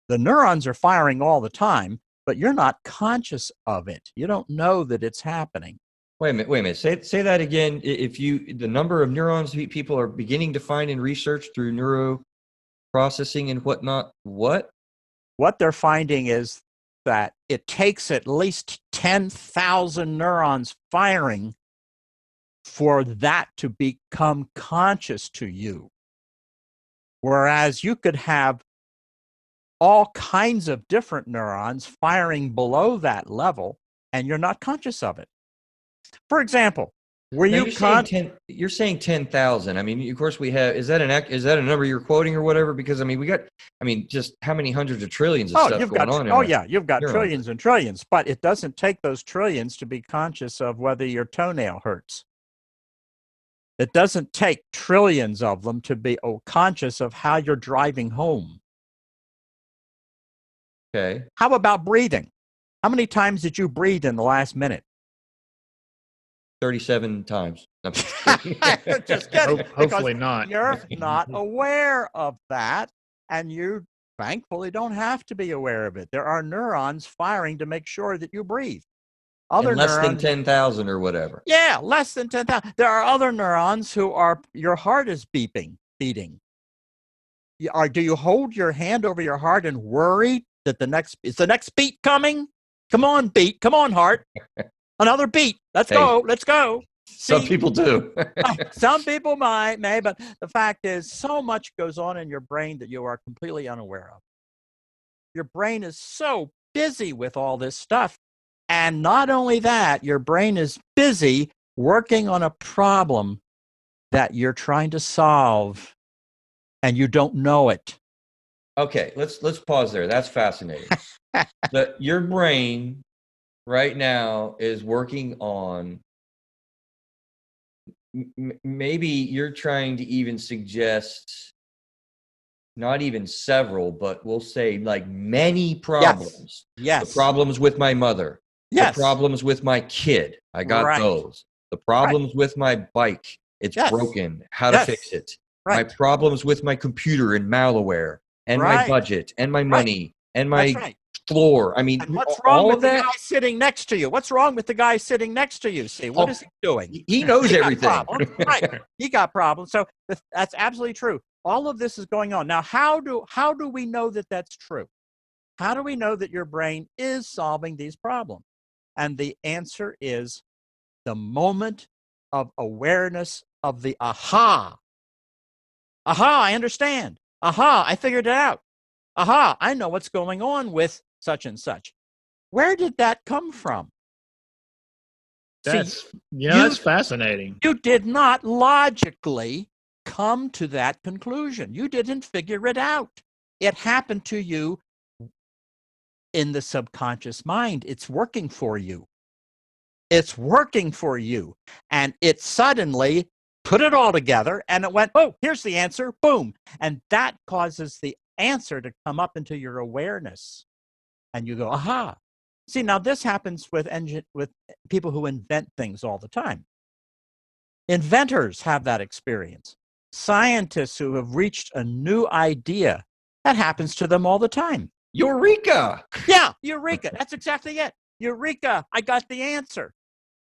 [SPEAKER 4] the neurons are firing all the time, but you're not conscious of it. You don't know that it's happening.
[SPEAKER 3] Wait a minute. Say that again. The number of neurons people are beginning to find in research through neuroprocessing and whatnot, what?
[SPEAKER 4] What they're finding is that it takes at least 10,000 neurons firing for that to become conscious to you. Whereas you could have all kinds of different neurons firing below that level, and you're not conscious of it. For example, you're saying 10,000. I mean, of course we have. Is that a number you're quoting or whatever? Because just how many hundreds of trillions of stuff going on? You've got trillions and trillions, but it doesn't take those trillions to be conscious of whether your toenail hurts. It doesn't take trillions of them to be conscious of how you're driving home.
[SPEAKER 3] Okay.
[SPEAKER 4] How about breathing? How many times did you breathe in the last minute?
[SPEAKER 3] 37 times. I'm
[SPEAKER 4] Just kidding.
[SPEAKER 1] Hopefully not.
[SPEAKER 4] You're not aware of that, and you thankfully don't have to be aware of it. There are neurons firing to make sure that you breathe. Other
[SPEAKER 3] and less than
[SPEAKER 4] neurons,
[SPEAKER 3] 10,000 or whatever.
[SPEAKER 4] yeah, less than 10,000. There are other neurons who are, your heart is beating. Do you hold your hand over your heart and worry that is the next beat coming? Come on, beat. Come on, heart. Another beat. Let's go. Let's go.
[SPEAKER 3] Some people do.
[SPEAKER 4] Some people may, but the fact is, so much goes on in your brain that you are completely unaware of. Your brain is so busy with all this stuff. And not only that, your brain is busy working on a problem that you're trying to solve, and you don't know it.
[SPEAKER 3] Okay, let's pause there. That's fascinating. Your brain right now is working on, maybe you're trying to even suggest not even several, but we'll say like many problems.
[SPEAKER 4] Yes.
[SPEAKER 3] The problems with my mother.
[SPEAKER 4] Yes.
[SPEAKER 3] The problems with my kid. I got those. The problems with my bike. It's broken. How to fix it. My problems with my computer and malware and my budget and my money and my floor. I mean,
[SPEAKER 4] and what's wrong with the guy sitting next to you? What's wrong with the guy sitting next to you? See, what is he doing?
[SPEAKER 3] He knows everything.
[SPEAKER 4] He got problems. So that's absolutely true. All of this is going on. Now, how do we know that that's true? How do we know that your brain is solving these problems? And the answer is the moment of awareness of the aha. Aha, I understand. Aha, I figured it out. Aha, I know what's going on with such and such. Where did that come from?
[SPEAKER 1] That's fascinating.
[SPEAKER 4] You did not logically come to that conclusion. You didn't figure it out. It happened to you in the subconscious mind. It's working for you. It's working for you. And it suddenly put it all together and it went, oh, here's the answer. Boom. And that causes the answer to come up into your awareness. And you go, aha. See, now this happens with people who invent things all the time. Inventors have that experience. Scientists who have reached a new idea, that happens to them all the time.
[SPEAKER 3] Eureka!
[SPEAKER 4] Yeah, eureka. That's exactly it. Eureka, I got the answer.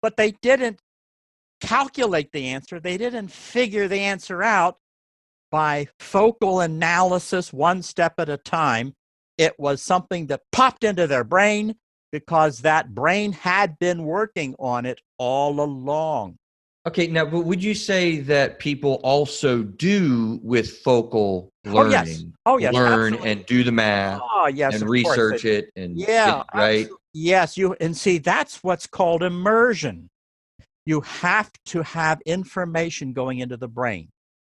[SPEAKER 4] But they didn't calculate the answer. They didn't figure the answer out by focal analysis, one step at a time. It was something that popped into their brain because that brain had been working on it all along.
[SPEAKER 3] Okay, now, but would you say that people also do with focal learning?
[SPEAKER 4] Oh, yes.
[SPEAKER 3] Learn
[SPEAKER 4] Absolutely.
[SPEAKER 3] And do the math.
[SPEAKER 4] Oh, yes.
[SPEAKER 3] And research it. And
[SPEAKER 4] yeah,
[SPEAKER 3] right?
[SPEAKER 4] Yes, and see, that's what's called immersion. You have to have information going into the brain.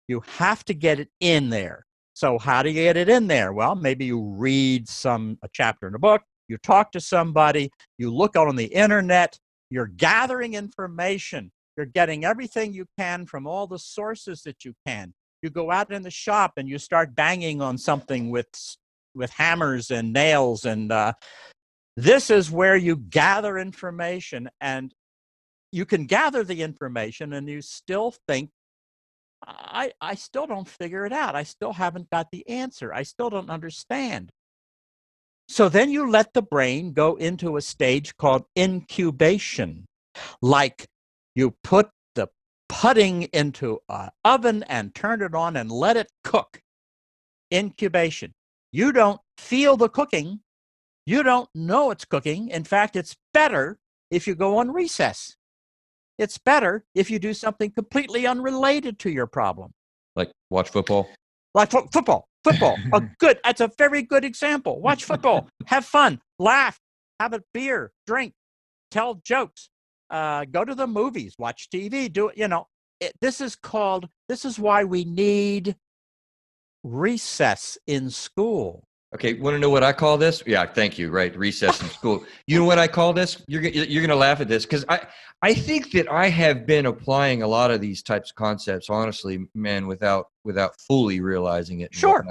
[SPEAKER 4] You have to get it in there. So how do you get it in there? Well, maybe you read a chapter in a book, you talk to somebody, you look out on the internet, you're gathering information. You're getting everything you can from all the sources that you can. You go out in the shop and you start banging on something with hammers and nails. And this is where you gather information. And you can gather the information and you still think, I still don't figure it out. I still haven't got the answer. I still don't understand. So then you let the brain go into a stage called incubation. Like you put the pudding into an oven and turn it on and let it cook. Incubation. You don't feel the cooking. You don't know it's cooking. In fact, it's better if you go on recess. It's better if you do something completely unrelated to your problem.
[SPEAKER 3] Like watch football?
[SPEAKER 4] Like football. That's a very good example. Watch football. Have fun. Laugh. Have a beer. Drink. Tell jokes. Go to the movies. Watch TV. This is why we need recess in school.
[SPEAKER 3] Okay, want to know what I call this? Yeah, thank you. Right, recess in school. You know what I call this? You're going to laugh at this because I think that I have been applying a lot of these types of concepts, honestly, man, without fully realizing it.
[SPEAKER 4] Sure.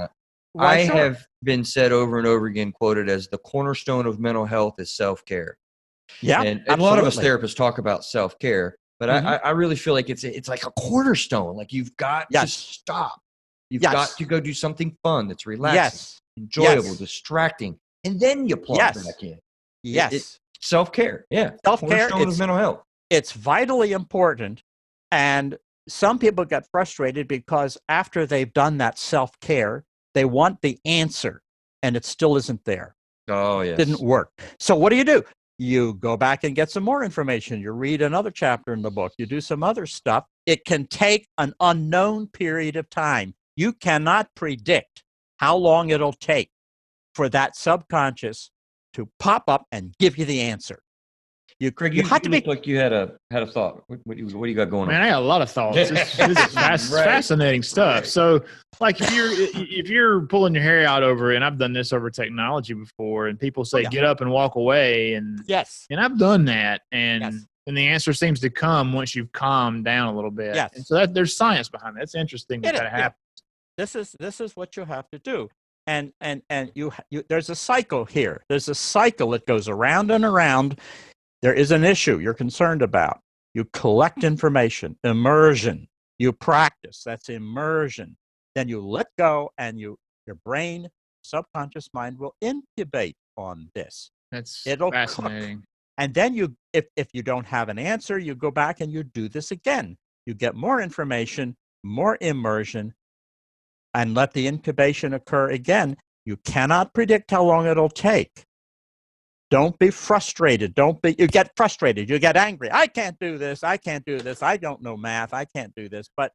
[SPEAKER 3] I
[SPEAKER 4] sure.
[SPEAKER 3] have been said over and over again, quoted as the cornerstone of mental health is self-care.
[SPEAKER 4] Yeah,
[SPEAKER 3] And
[SPEAKER 4] absolutely.
[SPEAKER 3] a lot of us therapists talk about self-care, but
[SPEAKER 4] Mhm.
[SPEAKER 3] I really feel like it's like a cornerstone. Like you've got to
[SPEAKER 4] Yes.
[SPEAKER 3] stop. You've
[SPEAKER 4] Yes.
[SPEAKER 3] got to go do something fun that's relaxing,
[SPEAKER 4] Yes.
[SPEAKER 3] enjoyable,
[SPEAKER 4] Yes.
[SPEAKER 3] distracting, and then you plug
[SPEAKER 4] Yes.
[SPEAKER 3] back in.
[SPEAKER 4] Yes.
[SPEAKER 3] Self-care. Yeah.
[SPEAKER 4] Self-care,
[SPEAKER 3] Cornerstone of mental health.
[SPEAKER 4] it's vitally important. And some people get frustrated because after they've done that self-care, they want the answer and it still isn't there.
[SPEAKER 3] Oh, yes.
[SPEAKER 4] Didn't work. So what do? You go back and get some more information. You read another chapter in the book. You do some other stuff. It can take an unknown period of time. You cannot predict how long it'll take for that subconscious to pop up and give you the answer.
[SPEAKER 3] Craig,
[SPEAKER 4] you
[SPEAKER 3] you
[SPEAKER 4] have to
[SPEAKER 3] look
[SPEAKER 4] be
[SPEAKER 3] like you had a thought. What do you got going
[SPEAKER 1] Man,
[SPEAKER 3] on?
[SPEAKER 1] I got a lot of thoughts. This is fascinating stuff.
[SPEAKER 3] Right.
[SPEAKER 1] So, like, if you're pulling your hair out over, and I've done this over technology before, and people say
[SPEAKER 4] yeah.
[SPEAKER 1] get up and walk away, and
[SPEAKER 4] Yes.
[SPEAKER 1] and I've done that, and
[SPEAKER 4] Yes.
[SPEAKER 1] and the answer seems to come once you've calmed down a little bit.
[SPEAKER 4] Yes.
[SPEAKER 1] And so there's science behind that. It's interesting that happens.
[SPEAKER 4] This is what you have to do. And you there's a cycle here. There's a cycle that goes around and around. There is an issue you're concerned about. You collect information, immersion. You practice, that's immersion. Then you let go, and your brain, subconscious mind will incubate on this. It'll
[SPEAKER 1] fascinating.
[SPEAKER 4] Cook. And then if you don't have an answer, you go back and you do this again. You get more information, more immersion, and let the incubation occur again. You cannot predict how long it'll take. Don't be frustrated. You get frustrated. You get angry. I can't do this. I can't do this. I don't know math. I can't do this. But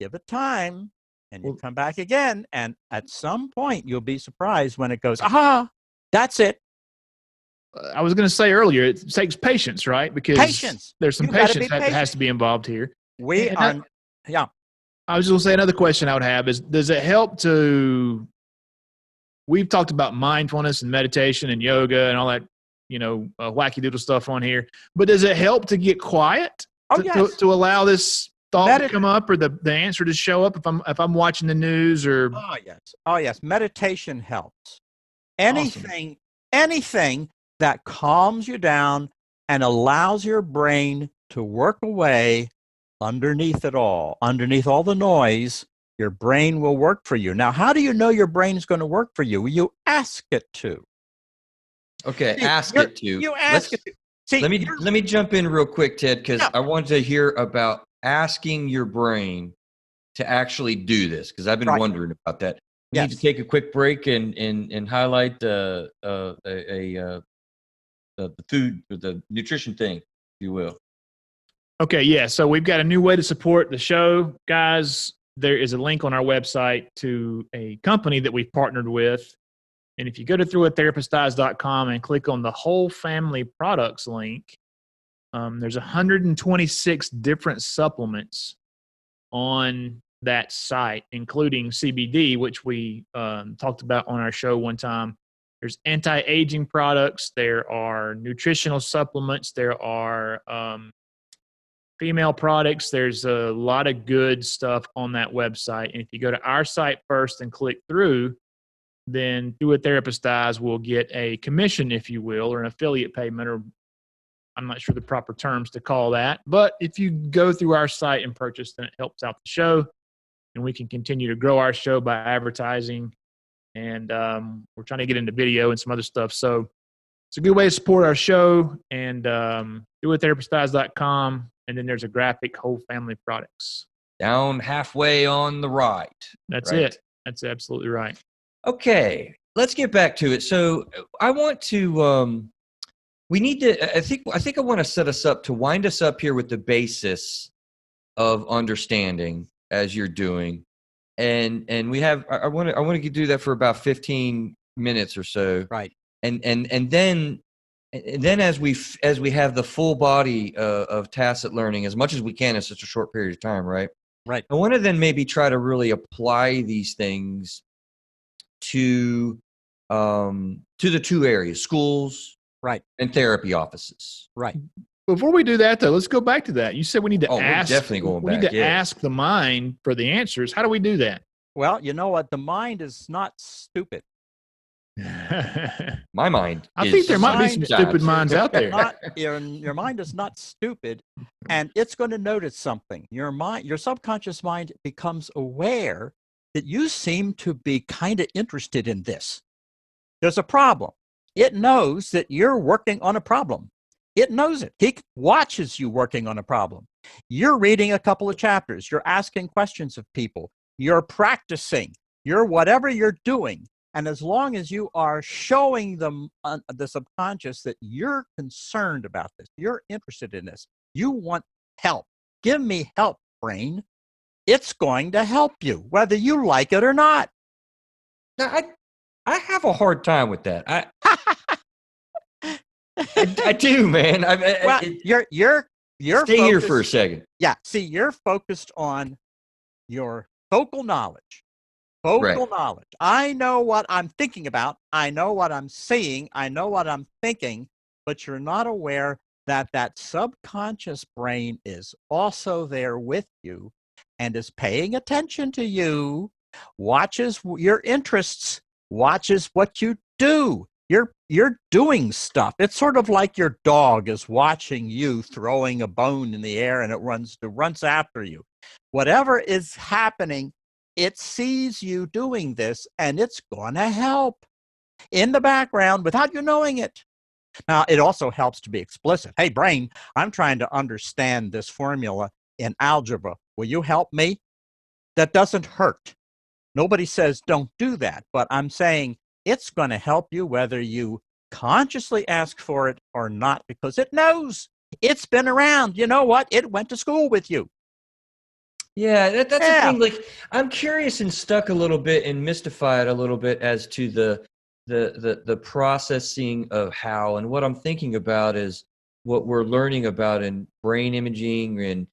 [SPEAKER 4] give it time, and you come back again. And at some point, you'll be surprised when it goes, aha, that's it.
[SPEAKER 1] I was going to say earlier, it takes patience, right? Because there's some patience that has to be involved here.
[SPEAKER 4] Yeah.
[SPEAKER 1] I was going to say another question I would have is, does it help to... We've talked about mindfulness and meditation and yoga and all that, wacky doodle stuff on here. But does it help to get quiet to allow this thought to come up, or the answer to show up if I'm watching the news? Or
[SPEAKER 4] oh yes, meditation helps. Anything that calms you down and allows your brain to work away underneath it all, underneath all the noise. Your brain will work for you. Now, how do you know your brain is going to work for you? You ask it to.
[SPEAKER 3] Okay, ask it to.
[SPEAKER 4] You ask it to. See,
[SPEAKER 3] let me jump in real quick, Ted, because I wanted to hear about asking your brain to actually do this, because I've been wondering about that. We need to take a quick break and highlight the food, or the nutrition thing, if you will.
[SPEAKER 1] Okay, yeah. So we've got a new way to support the show, guys. There is a link on our website to a company that we've partnered with. And if you go to throughitherapistdies.com and click on the whole family products link, there's 126 different supplements on that site, including CBD, which we talked about on our show one time. There's anti-aging products. There are nutritional supplements. There are female products. There's a lot of good stuff on that website. And if you go to our site first and click through, then Through a Therapist Dies will get a commission, if you will, or an affiliate payment, or I'm not sure the proper terms to call that. But if you go through our site and purchase, then it helps out the show, and we can continue to grow our show by advertising. And we're trying to get into video and some other stuff. So it's a good way to support our show. And throughitherapistdies.com. And then there's a graphic, whole family products.
[SPEAKER 3] Down halfway on the right.
[SPEAKER 1] That's it. That's absolutely right.
[SPEAKER 3] Okay, let's get back to it. So I want to, we need to, I think I want to set us up to wind us up here with the basis of understanding as you're doing. And we have, I want to do that for about 15 minutes or so.
[SPEAKER 4] Right.
[SPEAKER 3] And then as we have the full body of tacit learning, as much as we can in such a short period of time, right?
[SPEAKER 4] Right.
[SPEAKER 3] I want to then maybe try to really apply these things to the two areas, schools,
[SPEAKER 4] right,
[SPEAKER 3] and therapy offices.
[SPEAKER 4] Right.
[SPEAKER 1] Before we do that, though, let's go back to that. You said we need to ask.
[SPEAKER 3] We're definitely going
[SPEAKER 1] we
[SPEAKER 3] back.
[SPEAKER 1] need to ask the mind for the answers. How do we do that?
[SPEAKER 4] Well, you know what? The mind is not stupid.
[SPEAKER 3] My mind.
[SPEAKER 1] I think there might be some
[SPEAKER 4] Mind
[SPEAKER 1] stupid minds out there.
[SPEAKER 4] Your mind is not stupid, and it's going to notice something. Your subconscious mind becomes aware that you seem to be kind of interested in this. There's a problem. It knows that you're working on a problem. It knows it. He watches you working on a problem. You're reading a couple of chapters. You're asking questions of people. You're practicing. You're whatever you're doing. And as long as you are showing them the subconscious that you're concerned about this, you're interested in this, you want help. Give me help, brain. It's going to help you, whether you like it or not.
[SPEAKER 3] Now, I have a hard time with that. I do, man.
[SPEAKER 4] Well, you're
[SPEAKER 3] stay here for a second.
[SPEAKER 4] Yeah. See, you're focused on your focal knowledge. Focal knowledge. I know what I'm thinking about. I know what I'm saying. I know what I'm thinking, but you're not aware that that subconscious brain is also there with you and is paying attention to you, watches your interests, watches what you do. You're doing stuff. It's sort of like your dog is watching you throwing a bone in the air and it runs after you. Whatever is happening, it sees you doing this and it's going to help in the background without you knowing it. Now, it also helps to be explicit. Hey, brain, I'm trying to understand this formula in algebra. Will you help me? That doesn't hurt. Nobody says don't do that, but I'm saying it's going to help you whether you consciously ask for it or not, because it knows. It's been around. You know what? It went to school with you.
[SPEAKER 3] Yeah, that's the thing. Like, I'm curious and stuck a little bit and mystified a little bit as to the processing of how, and what I'm thinking about is what we're learning about in brain imaging and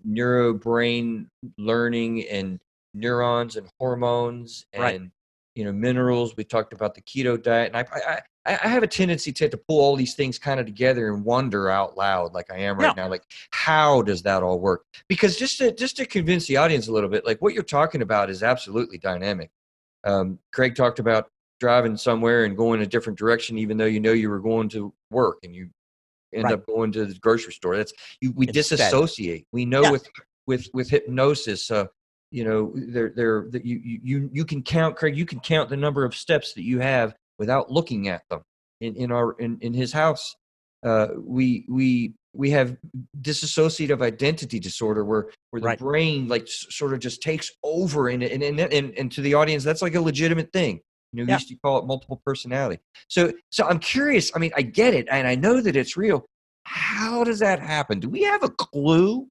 [SPEAKER 3] neuro brain learning and neurons and hormones and minerals. We talked about the keto diet, and I have a tendency to pull all these things kind of together and wonder out loud, like I am right now. Like, how does that all work? Because just to convince the audience a little bit, like what you're talking about is absolutely dynamic. Craig talked about driving somewhere and going a different direction, even though you were going to work, and you end up going to the grocery store. We disassociate. We know with hypnosis. You can count, Craig. You can count the number of steps that you have without looking at them. In his house, we have dissociative identity disorder where the brain like sort of just takes over, and to the audience, that's like a legitimate thing. We used to call it multiple personality. So I'm curious. I mean, I get it, and I know that it's real. How does that happen? Do we have a clue?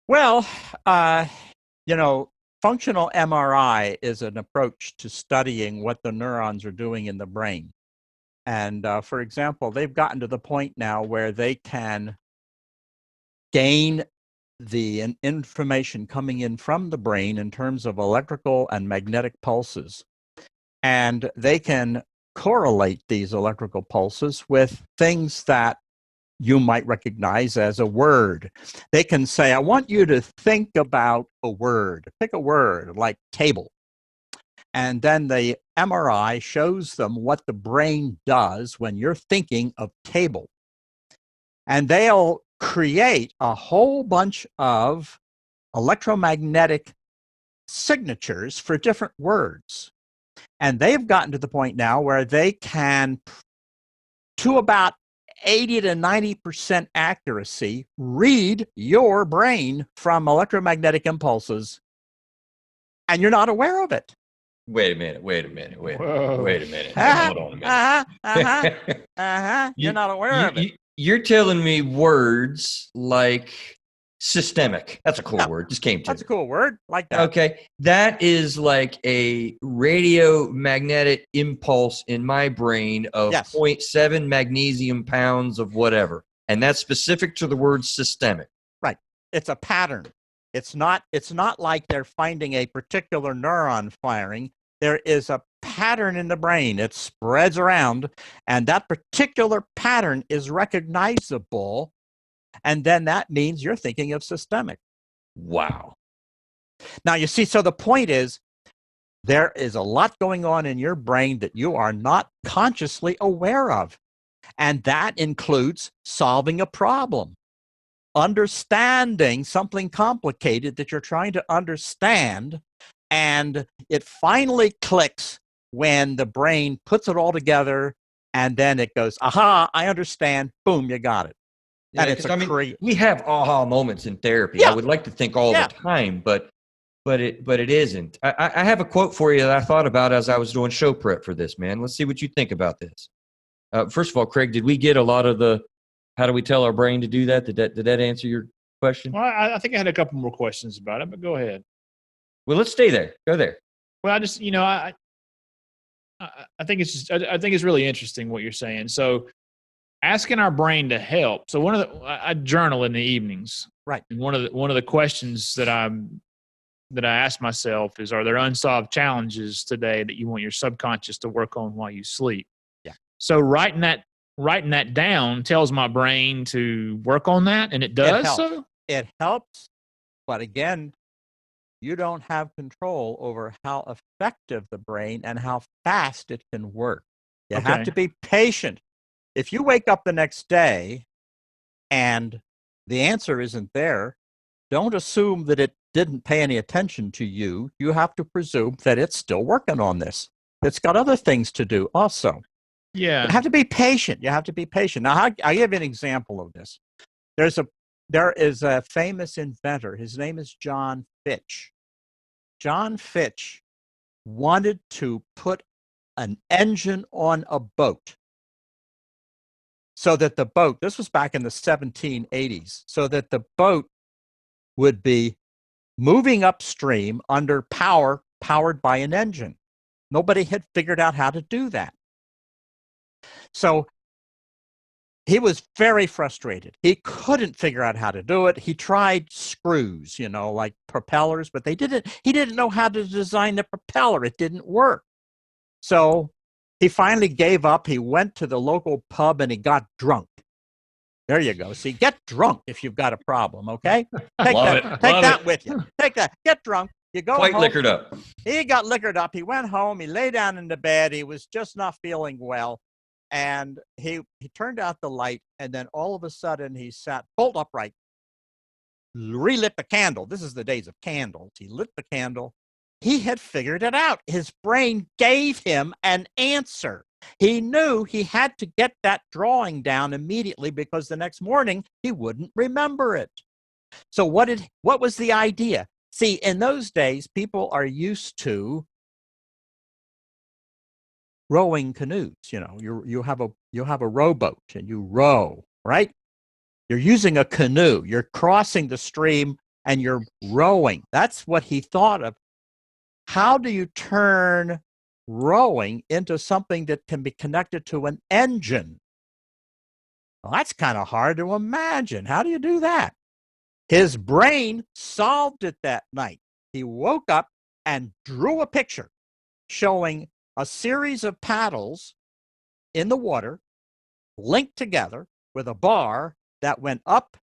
[SPEAKER 4] Well, functional MRI is an approach to studying what the neurons are doing in the brain. And for example, they've gotten to the point now where they can gain the information coming in from the brain in terms of electrical and magnetic pulses. And they can correlate these electrical pulses with things that you might recognize as a word. They can say, I want you to think about a word. Pick a word like table. And then the MRI shows them what the brain does when you're thinking of table. And they'll create a whole bunch of electromagnetic signatures for different words. And they've gotten to the point now where they can, to about 80 to 90% accuracy, read your brain from electromagnetic impulses, and you're not aware of it.
[SPEAKER 3] Wait a minute. Hold on a minute.
[SPEAKER 4] You're not aware of it.
[SPEAKER 3] You're telling me words like systemic. That's a cool word. Just came to me.
[SPEAKER 4] That's a cool word. Like that.
[SPEAKER 3] Okay. That is like a radiomagnetic impulse in my brain of 0.7 magnesium pounds of whatever. And that's specific to the word systemic.
[SPEAKER 4] Right. It's a pattern. It's not like they're finding a particular neuron firing. There is a pattern in the brain. It spreads around, and that particular pattern is recognizable. And then that means you're thinking of systemic.
[SPEAKER 3] Wow.
[SPEAKER 4] Now, you see, so the point is, there is a lot going on in your brain that you are not consciously aware of. And that includes solving a problem, understanding something complicated that you're trying to understand. And it finally clicks when the brain puts it all together, and then it goes, aha, I understand. Boom, you got it.
[SPEAKER 3] Yeah,
[SPEAKER 4] and it's
[SPEAKER 3] we have aha moments in therapy.
[SPEAKER 4] Yeah.
[SPEAKER 3] I would like to think all the time, but it isn't. I have a quote for you that I thought about as I was doing show prep for this, man. Let's see what you think about this. First of all, Craig, did we get a lot of the how do we tell our brain to do that? Did that answer your question?
[SPEAKER 1] Well, I think I had a couple more questions about it, but go ahead.
[SPEAKER 3] Well, let's stay there. Go there.
[SPEAKER 1] Well, I just, I think I think it's really interesting what you're saying. So asking our brain to help. So I journal in the evenings.
[SPEAKER 4] Right.
[SPEAKER 1] And one of the questions that I ask myself is, are there unsolved challenges today that you want your subconscious to work on while you sleep?
[SPEAKER 4] Yeah.
[SPEAKER 1] So writing that down tells my brain to work on that, and it does.
[SPEAKER 4] It helps, but again, you don't have control over how effective the brain and how fast it can work. You have to be patient. If you wake up the next day and the answer isn't there, don't assume that it didn't pay any attention to you. You have to presume that it's still working on this. It's got other things to do also.
[SPEAKER 1] Yeah.
[SPEAKER 4] You have to be patient. Now, I'll give you an example of this. There is a famous inventor. His name is John Fitch. John Fitch wanted to put an engine on a boat so that the boat, this was back in the 1780s, so that the boat would be moving upstream under powered by an engine. Nobody had figured out how to do that. So he was very frustrated. He couldn't figure out how to do it. He tried screws, like propellers, but he didn't know how to design the propeller. It didn't work. So he finally gave up. He went to the local pub and he got drunk. There you go. See, get drunk if you've got a problem, okay? Take that with you. Take that. Get drunk. You go
[SPEAKER 3] Quite
[SPEAKER 4] home.
[SPEAKER 3] liquored up.
[SPEAKER 4] He got liquored up. He went home. He lay down in the bed. He was just not feeling well. And he turned out the light, and then all of a sudden he sat bolt upright, relit the candle. This is the days of candles. He lit the candle. He had figured it out. His brain gave him an answer. He knew he had to get that drawing down immediately because the next morning he wouldn't remember it. So what was the idea? See, in those days, people are used to rowing canoes. You have a rowboat and you row, right? You're using a canoe. You're crossing the stream and you're rowing. That's what he thought of. How do you turn rowing into something that can be connected to an engine? Well, that's kind of hard to imagine. How do you do that? His brain solved it that night. He woke up and drew a picture showing a series of paddles in the water linked together with a bar that went up,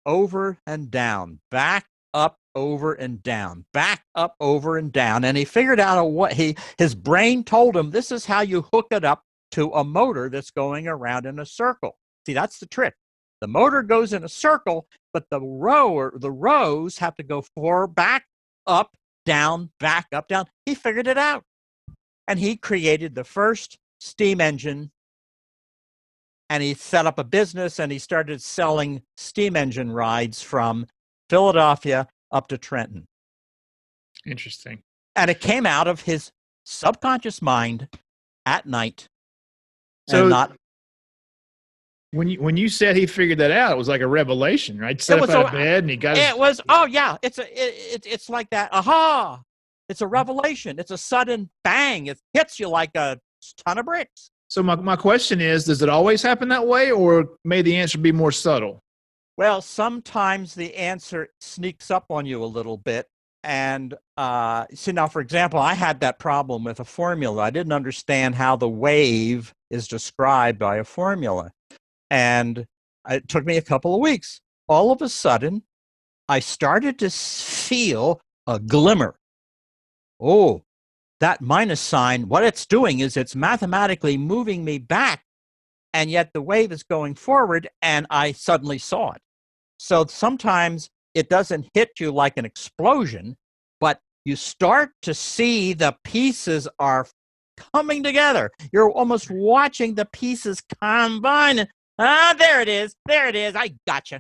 [SPEAKER 4] over, and down, back, up, over, and down, back, up, over, and down. And he figured out his brain told him this is how you hook it up to a motor that's going around in a circle. See, that's the trick. The motor goes in a circle, but the rows have to go forward, back, up, down, back, up, down. He figured it out. And he created the first steam engine, and he set up a business, and he started selling steam engine rides from Philadelphia up to Trenton.
[SPEAKER 1] Interesting.
[SPEAKER 4] And it came out of his subconscious mind at night.
[SPEAKER 1] So when you said he figured that out, it was like a revelation, right? Set up out of bed and he got
[SPEAKER 4] it was, oh yeah, it's like that. Aha! It's a revelation. It's a sudden bang. It hits you like a ton of bricks.
[SPEAKER 1] So my question is, does it always happen that way, or may the answer be more subtle?
[SPEAKER 4] Well, sometimes the answer sneaks up on you a little bit. And see, now, for example, I had that problem with a formula. I didn't understand how the wave is described by a formula. And it took me a couple of weeks. All of a sudden, I started to feel a glimmer. Oh, that minus sign, what it's doing is it's mathematically moving me back, and yet the wave is going forward, and I suddenly saw it. So sometimes it doesn't hit you like an explosion, but you start to see the pieces are coming together. You're almost watching the pieces combine. There it is. There it is. I gotcha.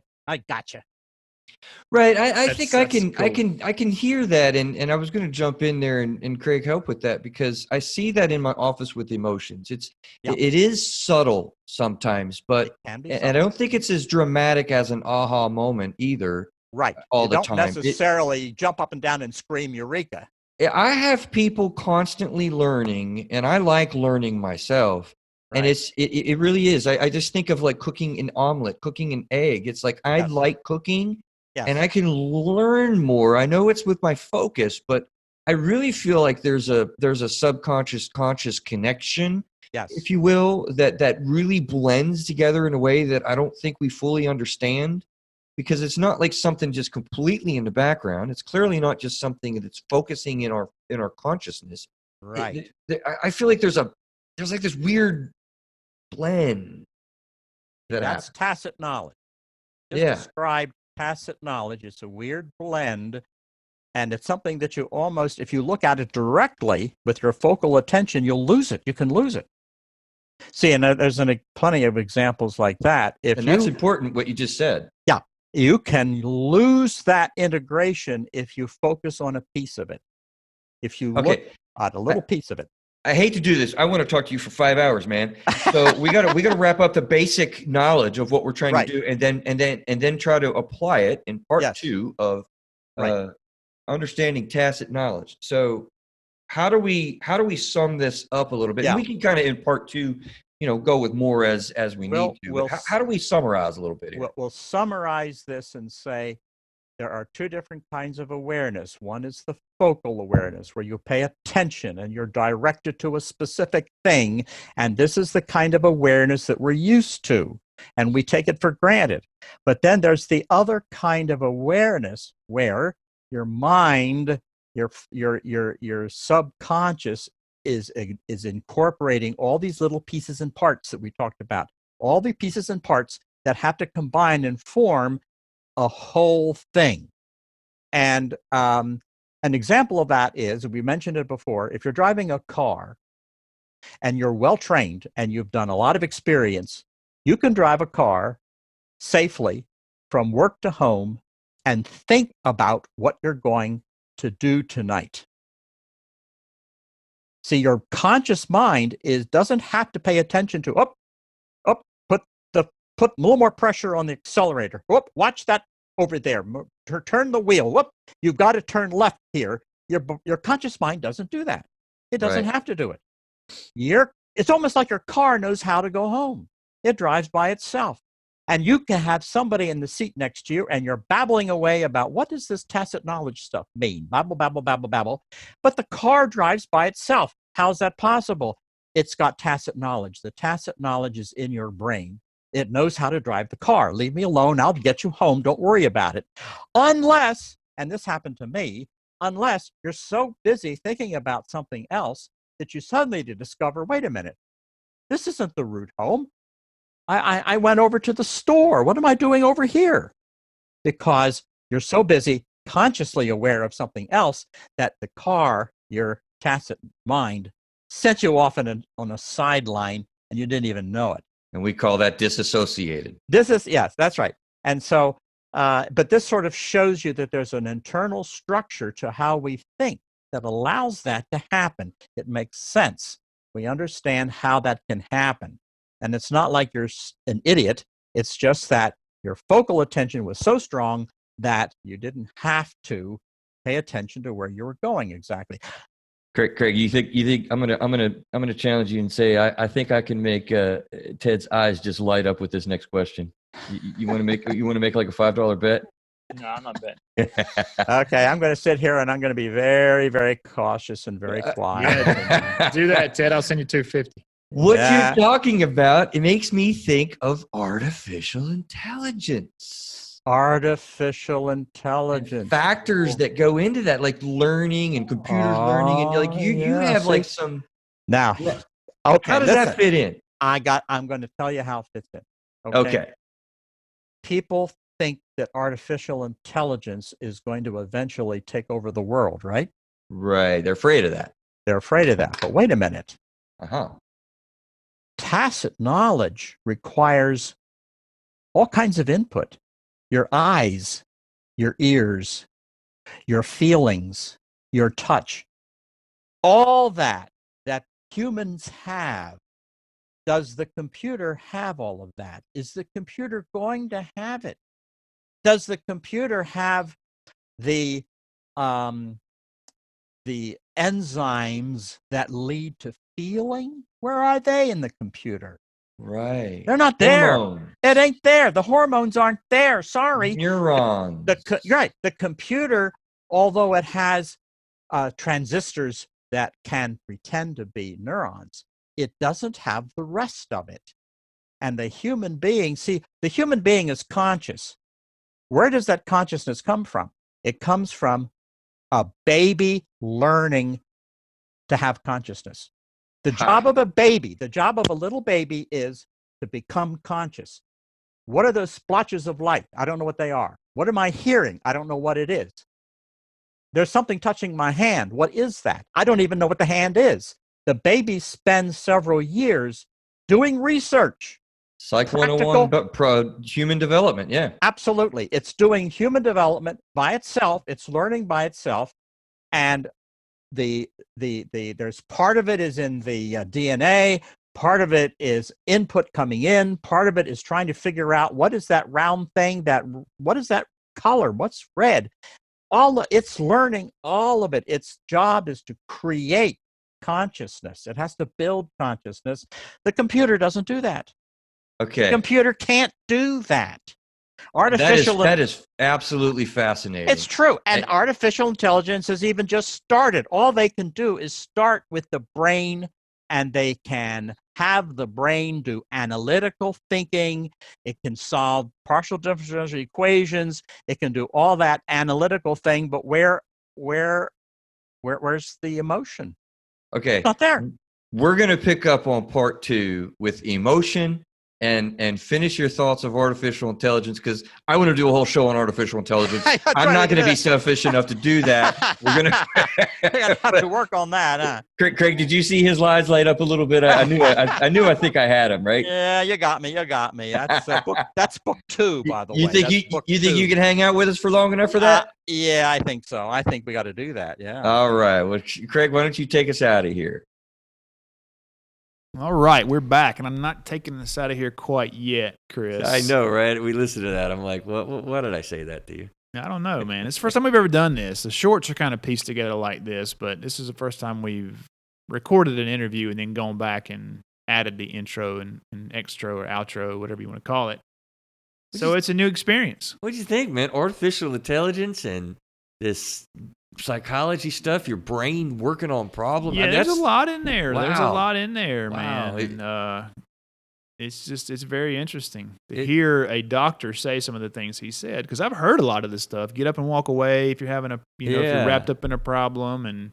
[SPEAKER 3] Right. I think I
[SPEAKER 1] Cool.
[SPEAKER 3] can hear that, and I was going to jump in there and Craig help with that, because I see that in my office with emotions. It is subtle sometimes, but
[SPEAKER 4] It can be
[SPEAKER 3] and I
[SPEAKER 4] subtle.
[SPEAKER 3] don't think it's as dramatic as an aha moment either.
[SPEAKER 4] Right.
[SPEAKER 3] All
[SPEAKER 4] you
[SPEAKER 3] the
[SPEAKER 4] don't
[SPEAKER 3] time.
[SPEAKER 4] necessarily jump up and down and scream eureka.
[SPEAKER 3] I have people constantly learning, and I like learning myself. And
[SPEAKER 4] Right.
[SPEAKER 3] it really is. I just think of like cooking an omelet, cooking an egg. It's like I
[SPEAKER 4] Yes.
[SPEAKER 3] like cooking,
[SPEAKER 4] Yes.
[SPEAKER 3] and I can learn more. I know it's with my focus, but I really feel like there's a subconscious conscious connection,
[SPEAKER 4] Yes.
[SPEAKER 3] if you will, that really blends together in a way that I don't think we fully understand. Because it's not like something just completely in the background. It's clearly not just something that's focusing in our consciousness.
[SPEAKER 4] Right.
[SPEAKER 3] I feel like there's like this weird blend that
[SPEAKER 4] That's
[SPEAKER 3] happens.
[SPEAKER 4] tacit knowledge. Just
[SPEAKER 3] Yeah.
[SPEAKER 4] describe tacit knowledge. It's a weird blend, and it's something that you almost, if you look at it directly with your focal attention, you'll lose it. You can lose it. See, and there's plenty of examples like that.
[SPEAKER 3] And that's important, what you just said.
[SPEAKER 4] Yeah, you can lose that integration if you focus on a piece of it. If you look at a little piece of it.
[SPEAKER 3] I hate to do this. I want to talk to you for 5 hours, man. So we gotta wrap up the basic knowledge of what we're trying to do, and then try to apply it in part 2 of understanding tacit knowledge. So how do we sum this up a little bit? And we can kind of in part 2, go with more as we need to. How do we summarize a little bit here?
[SPEAKER 4] We'll summarize this and say there are 2 different kinds of awareness. One is the focal awareness, where you pay attention and you're directed to a specific thing. And this is the kind of awareness that we're used to, and we take it for granted. But then there's the other kind of awareness where your mind, your subconscious is incorporating all these little pieces and parts that we talked about, all the pieces and parts that have to combine and form a whole thing. And an example of that is, we mentioned it before, if you're driving a car and you're well trained and you've done a lot of experience, you can drive a car safely from work to home and think about what you're going to do tonight. See, your conscious mind doesn't have to pay attention to put a little more pressure on the accelerator. Watch that over there. Turn the wheel. You've got to turn left here. Your conscious mind doesn't do that. It doesn't have to do it. It's almost like your car knows how to go home. It drives by itself. And you can have somebody in the seat next to you, and you're babbling away about what does this tacit knowledge stuff mean? Babble, babble, babble, babble. But the car drives by itself. How's that possible? It's got tacit knowledge. The tacit knowledge is in your brain. It knows how to drive the car. Leave me alone. I'll get you home. Don't worry about it. Unless, and this happened to me, unless you're so busy thinking about something else that you suddenly discover, wait a minute, this isn't the route home. I went over to the store. What am I doing over here? Because you're so busy consciously aware of something else that the car, your tacit mind, sent you off on a sideline and you didn't even know it.
[SPEAKER 3] And we call that disassociated.
[SPEAKER 4] Yes, that's right. And so, but this sort of shows you that there's an internal structure to how we think that allows that to happen. It makes sense. We understand how that can happen. And it's not like you're an idiot. It's just that your focal attention was so strong that you didn't have to pay attention to where you were going exactly.
[SPEAKER 3] Craig, you think I'm gonna challenge you and say I think I can make Ted's eyes just light up with this next question. You want to make like a $5 bet?
[SPEAKER 1] No, I'm not betting.
[SPEAKER 4] Okay, I'm going to sit here and I'm going to be very, very cautious and very quiet.
[SPEAKER 1] Do that, Ted. I'll send you $250.
[SPEAKER 3] What you're talking about, it makes me think of artificial intelligence.
[SPEAKER 4] Artificial
[SPEAKER 3] and
[SPEAKER 4] intelligence.
[SPEAKER 3] factors that go into that, like learning and computers learning, and like you
[SPEAKER 4] yeah,
[SPEAKER 3] have like
[SPEAKER 4] see?
[SPEAKER 3] some.
[SPEAKER 4] Now,
[SPEAKER 3] Yeah.
[SPEAKER 4] okay,
[SPEAKER 3] How does
[SPEAKER 4] listen.
[SPEAKER 3] that fit in?
[SPEAKER 4] I'm going to tell you how it fits in.
[SPEAKER 3] Okay.
[SPEAKER 4] People think that artificial intelligence is going to eventually take over the world, right?
[SPEAKER 3] Right. They're afraid of that.
[SPEAKER 4] They're afraid of that. But wait a minute.
[SPEAKER 3] Uh-huh.
[SPEAKER 4] Tacit knowledge requires all kinds of input. Your eyes, your ears, your feelings, your touch, all that humans have. Does the computer have all of that? Is the computer going to have it? Does the computer have the enzymes that lead to feeling? Where are they in the computer?
[SPEAKER 3] Right.
[SPEAKER 4] They're not there.
[SPEAKER 3] Hormones.
[SPEAKER 4] It ain't there. The hormones aren't there. Sorry.
[SPEAKER 3] Neurons.
[SPEAKER 4] Right. The computer, although it has transistors that can pretend to be neurons, it doesn't have the rest of it. And the human being, the human being is conscious. Where does that consciousness come from? It comes from a baby learning to have consciousness. The job of a baby, the job of a little baby is to become conscious. What are those splotches of light? I don't know what they are. What am I hearing? I don't know what it is. There's something touching my hand. What is that? I don't even know what the hand is. The baby spends several years doing research.
[SPEAKER 3] Psych 101, but human development, yeah.
[SPEAKER 4] Absolutely. It's doing human development by itself. It's learning by itself. And there's part of it is in the DNA. Part of it is input coming in. Part of it is trying to figure out what is that round thing, what is that color, what's red. It's learning all of it. Its job is to create consciousness. It has to build consciousness. The computer doesn't do that.
[SPEAKER 3] Okay.
[SPEAKER 4] The computer can't do that.
[SPEAKER 3] That is absolutely fascinating.
[SPEAKER 4] It's true. And artificial intelligence has even just started. All they can do is start with the brain, and they can have the brain do analytical thinking. It can solve partial differential equations. It can do all that analytical thing, but where's the emotion?
[SPEAKER 3] Okay.
[SPEAKER 4] It's not there.
[SPEAKER 3] We're going to pick up on part 2 with emotion and finish your thoughts of artificial intelligence, because I want to do a whole show on artificial intelligence. I'm not going to be selfish enough to do that. We're going
[SPEAKER 4] to have to work on that, huh?
[SPEAKER 3] Craig, did you see his slides light up a little bit? I knew. I think I had him right.
[SPEAKER 4] Yeah, you got me. That's book 2, by the way.
[SPEAKER 3] You think you can hang out with us for long enough for that?
[SPEAKER 4] Yeah, I think so. I think we got to do that. Yeah.
[SPEAKER 3] All right. Well, Craig, why don't you take us out of here?
[SPEAKER 1] All right, we're back, and I'm not taking this out of here quite yet, Chris.
[SPEAKER 2] I know, right? We listened to that. I'm like, why did I say that to you?
[SPEAKER 1] I don't know, man. It's the first time we've ever done this. The shorts are kind of pieced together like this, but this is the first time we've recorded an interview and then gone back and added the intro and extra or outro, whatever you want to call it. So it's a new experience.
[SPEAKER 2] What do you think, man? Artificial intelligence and this psychology stuff, your brain working on problems.
[SPEAKER 1] Yeah, there's a lot in there.
[SPEAKER 2] Wow.
[SPEAKER 1] There's a lot in there,
[SPEAKER 2] Wow.
[SPEAKER 1] man. And, it's very interesting to hear a doctor say some of the things he said, because I've heard a lot of this stuff. Get up and walk away if you're having if you're wrapped up in a problem. And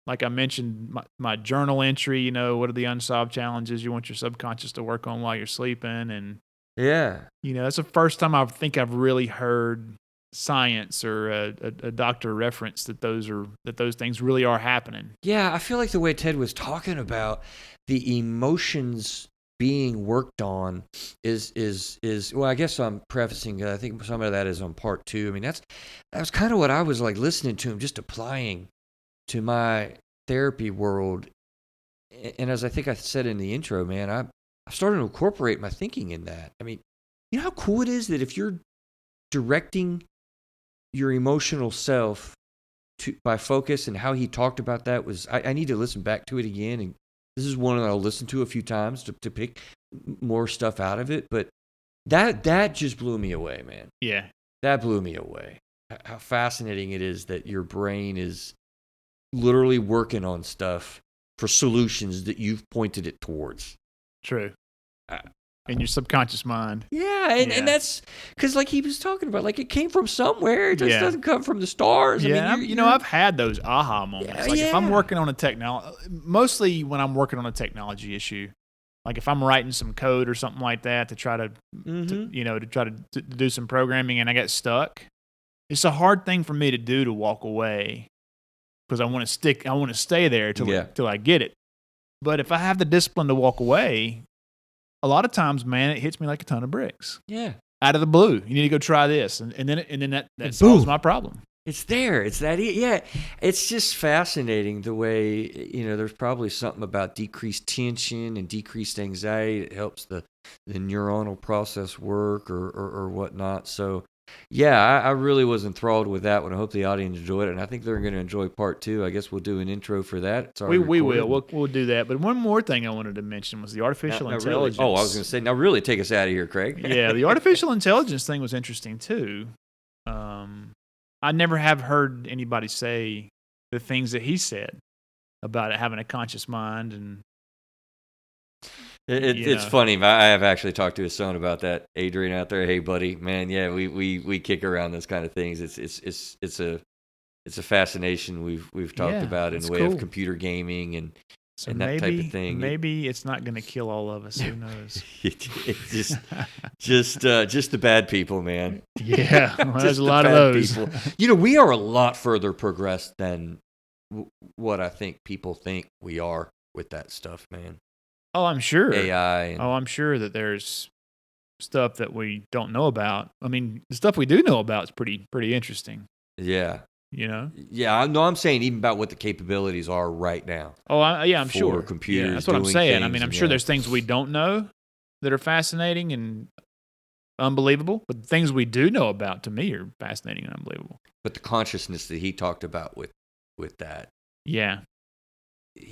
[SPEAKER 1] like I mentioned, my journal entry, what are the unsolved challenges you want your subconscious to work on while you're sleeping? And that's the first time I think I've really heard science or a doctor reference that those things really are happening.
[SPEAKER 2] Yeah, I feel like the way Ted was talking about the emotions being worked on is well, I guess I'm prefacing. I think some of that is on part 2. I mean, that was kind of what I was like listening to him, just applying to my therapy world. And as I think I said in the intro, man, I started to incorporate my thinking in that. I mean, you know how cool it is that if you're directing your emotional self by focus, and how he talked about that was, I need to listen back to it again, and this is one that I'll listen to a few times to pick more stuff out of it. But that just blew me away, man.
[SPEAKER 1] Yeah,
[SPEAKER 2] that blew me away. How fascinating it is that your brain is literally working on stuff for solutions that you've pointed it towards.
[SPEAKER 1] True. in your subconscious mind.
[SPEAKER 2] Yeah, and that's because like he was talking about, like it came from somewhere. It just doesn't come from the stars.
[SPEAKER 1] Yeah,
[SPEAKER 2] I mean,
[SPEAKER 1] I've had those aha moments. If I'm working on mostly when I'm working on a technology issue, like if I'm writing some code or something like that to try to do some programming and I get stuck, it's a hard thing for me to do to walk away because I want to stay there till I get it. But if I have the discipline to walk away, a lot of times, man, it hits me like a ton of bricks.
[SPEAKER 2] Yeah.
[SPEAKER 1] Out of the blue. You need to go try this. And then that solves my problem.
[SPEAKER 2] It's there. It's that. Yeah. It's just fascinating the way, there's probably something about decreased tension and decreased anxiety that helps the neuronal process work or whatnot. So, yeah, I really was enthralled with that one. I hope the audience enjoyed it, and I think they're going to enjoy part 2. I guess we'll do an intro for that.
[SPEAKER 1] We will. We'll do that. But one more thing I wanted to mention was the artificial intelligence.
[SPEAKER 2] Really, I was going to say, now really take us out of here, Craig.
[SPEAKER 1] Yeah, the artificial intelligence thing was interesting too. I never have heard anybody say the things that he said about it having a conscious mind and.
[SPEAKER 2] It's funny. I have actually talked to his son about that. Adrian out there, hey buddy, man, yeah, we kick around those kind of things. It's a fascination we've talked about in the way of computer gaming and that type of thing.
[SPEAKER 1] Maybe it's not going to kill all of us. Who knows?
[SPEAKER 2] It's just the bad people, man.
[SPEAKER 1] Yeah, well, there's a lot of those.
[SPEAKER 2] People. We are a lot further progressed than what I think people think we are with that stuff, man.
[SPEAKER 1] Oh, I'm sure.
[SPEAKER 2] AI.
[SPEAKER 1] I'm sure that there's stuff that we don't know about. I mean, the stuff we do know about is pretty interesting.
[SPEAKER 2] Yeah.
[SPEAKER 1] Yeah,
[SPEAKER 2] I'm saying even about what the capabilities are right now.
[SPEAKER 1] Oh, I'm sure.
[SPEAKER 2] Computers.
[SPEAKER 1] Yeah, that's what I'm saying. I mean, I'm sure there's things we don't know that are fascinating and unbelievable, but the things we do know about, to me, are fascinating and unbelievable.
[SPEAKER 2] But the consciousness that he talked about with that.
[SPEAKER 1] Yeah.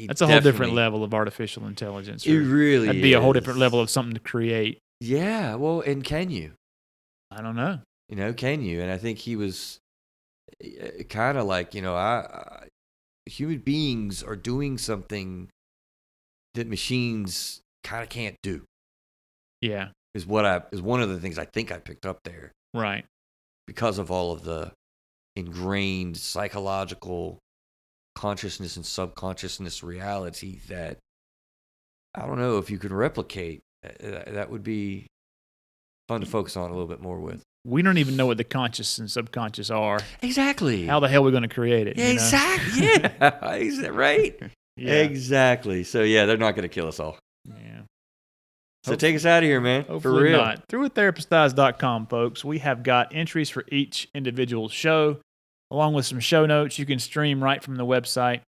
[SPEAKER 1] That's a whole different level of artificial intelligence.
[SPEAKER 2] It really
[SPEAKER 1] That'd be a whole different level of something to create.
[SPEAKER 2] Yeah, well, and can you?
[SPEAKER 1] I don't know.
[SPEAKER 2] Can you? And I think he was kind of like, human beings are doing something that machines kind of can't do.
[SPEAKER 1] Yeah.
[SPEAKER 2] Is one of the things I think I picked up there.
[SPEAKER 1] Right.
[SPEAKER 2] Because of all of the ingrained psychological consciousness and subconsciousness reality that I don't know if you could replicate. That would be fun to focus on a little bit more with.
[SPEAKER 1] We don't even know what the conscious and subconscious are.
[SPEAKER 2] Exactly.
[SPEAKER 1] How the hell are we going to create it?
[SPEAKER 2] Yeah, exactly. Yeah. Right. Yeah. Exactly. So yeah, they're not going to kill us all.
[SPEAKER 1] Yeah.
[SPEAKER 2] So take us out of here, man.
[SPEAKER 1] Hopefully
[SPEAKER 2] for real.
[SPEAKER 1] Not. ThroughAtherapistEyes.com, folks. We have got entries for each individual show, along with some show notes you can stream right from the website.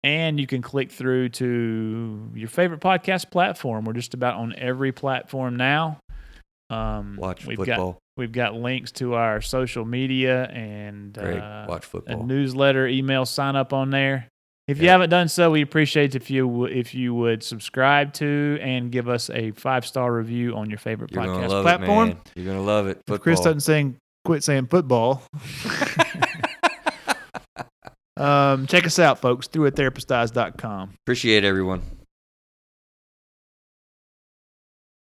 [SPEAKER 1] And you can click through to your favorite podcast platform. We're just about on every platform now.
[SPEAKER 2] Watch football.
[SPEAKER 1] We've got links to our social media and
[SPEAKER 2] watch football.
[SPEAKER 1] A newsletter, email sign up on there. If you haven't done so, we appreciate if you would subscribe to and give us a 5-star review on your favorite podcast platform.
[SPEAKER 2] It, man. You're gonna love it. Football.
[SPEAKER 1] If Chris doesn't quit saying football. Check us out, folks. ThroughAtherapistEyes.com.
[SPEAKER 2] Appreciate everyone.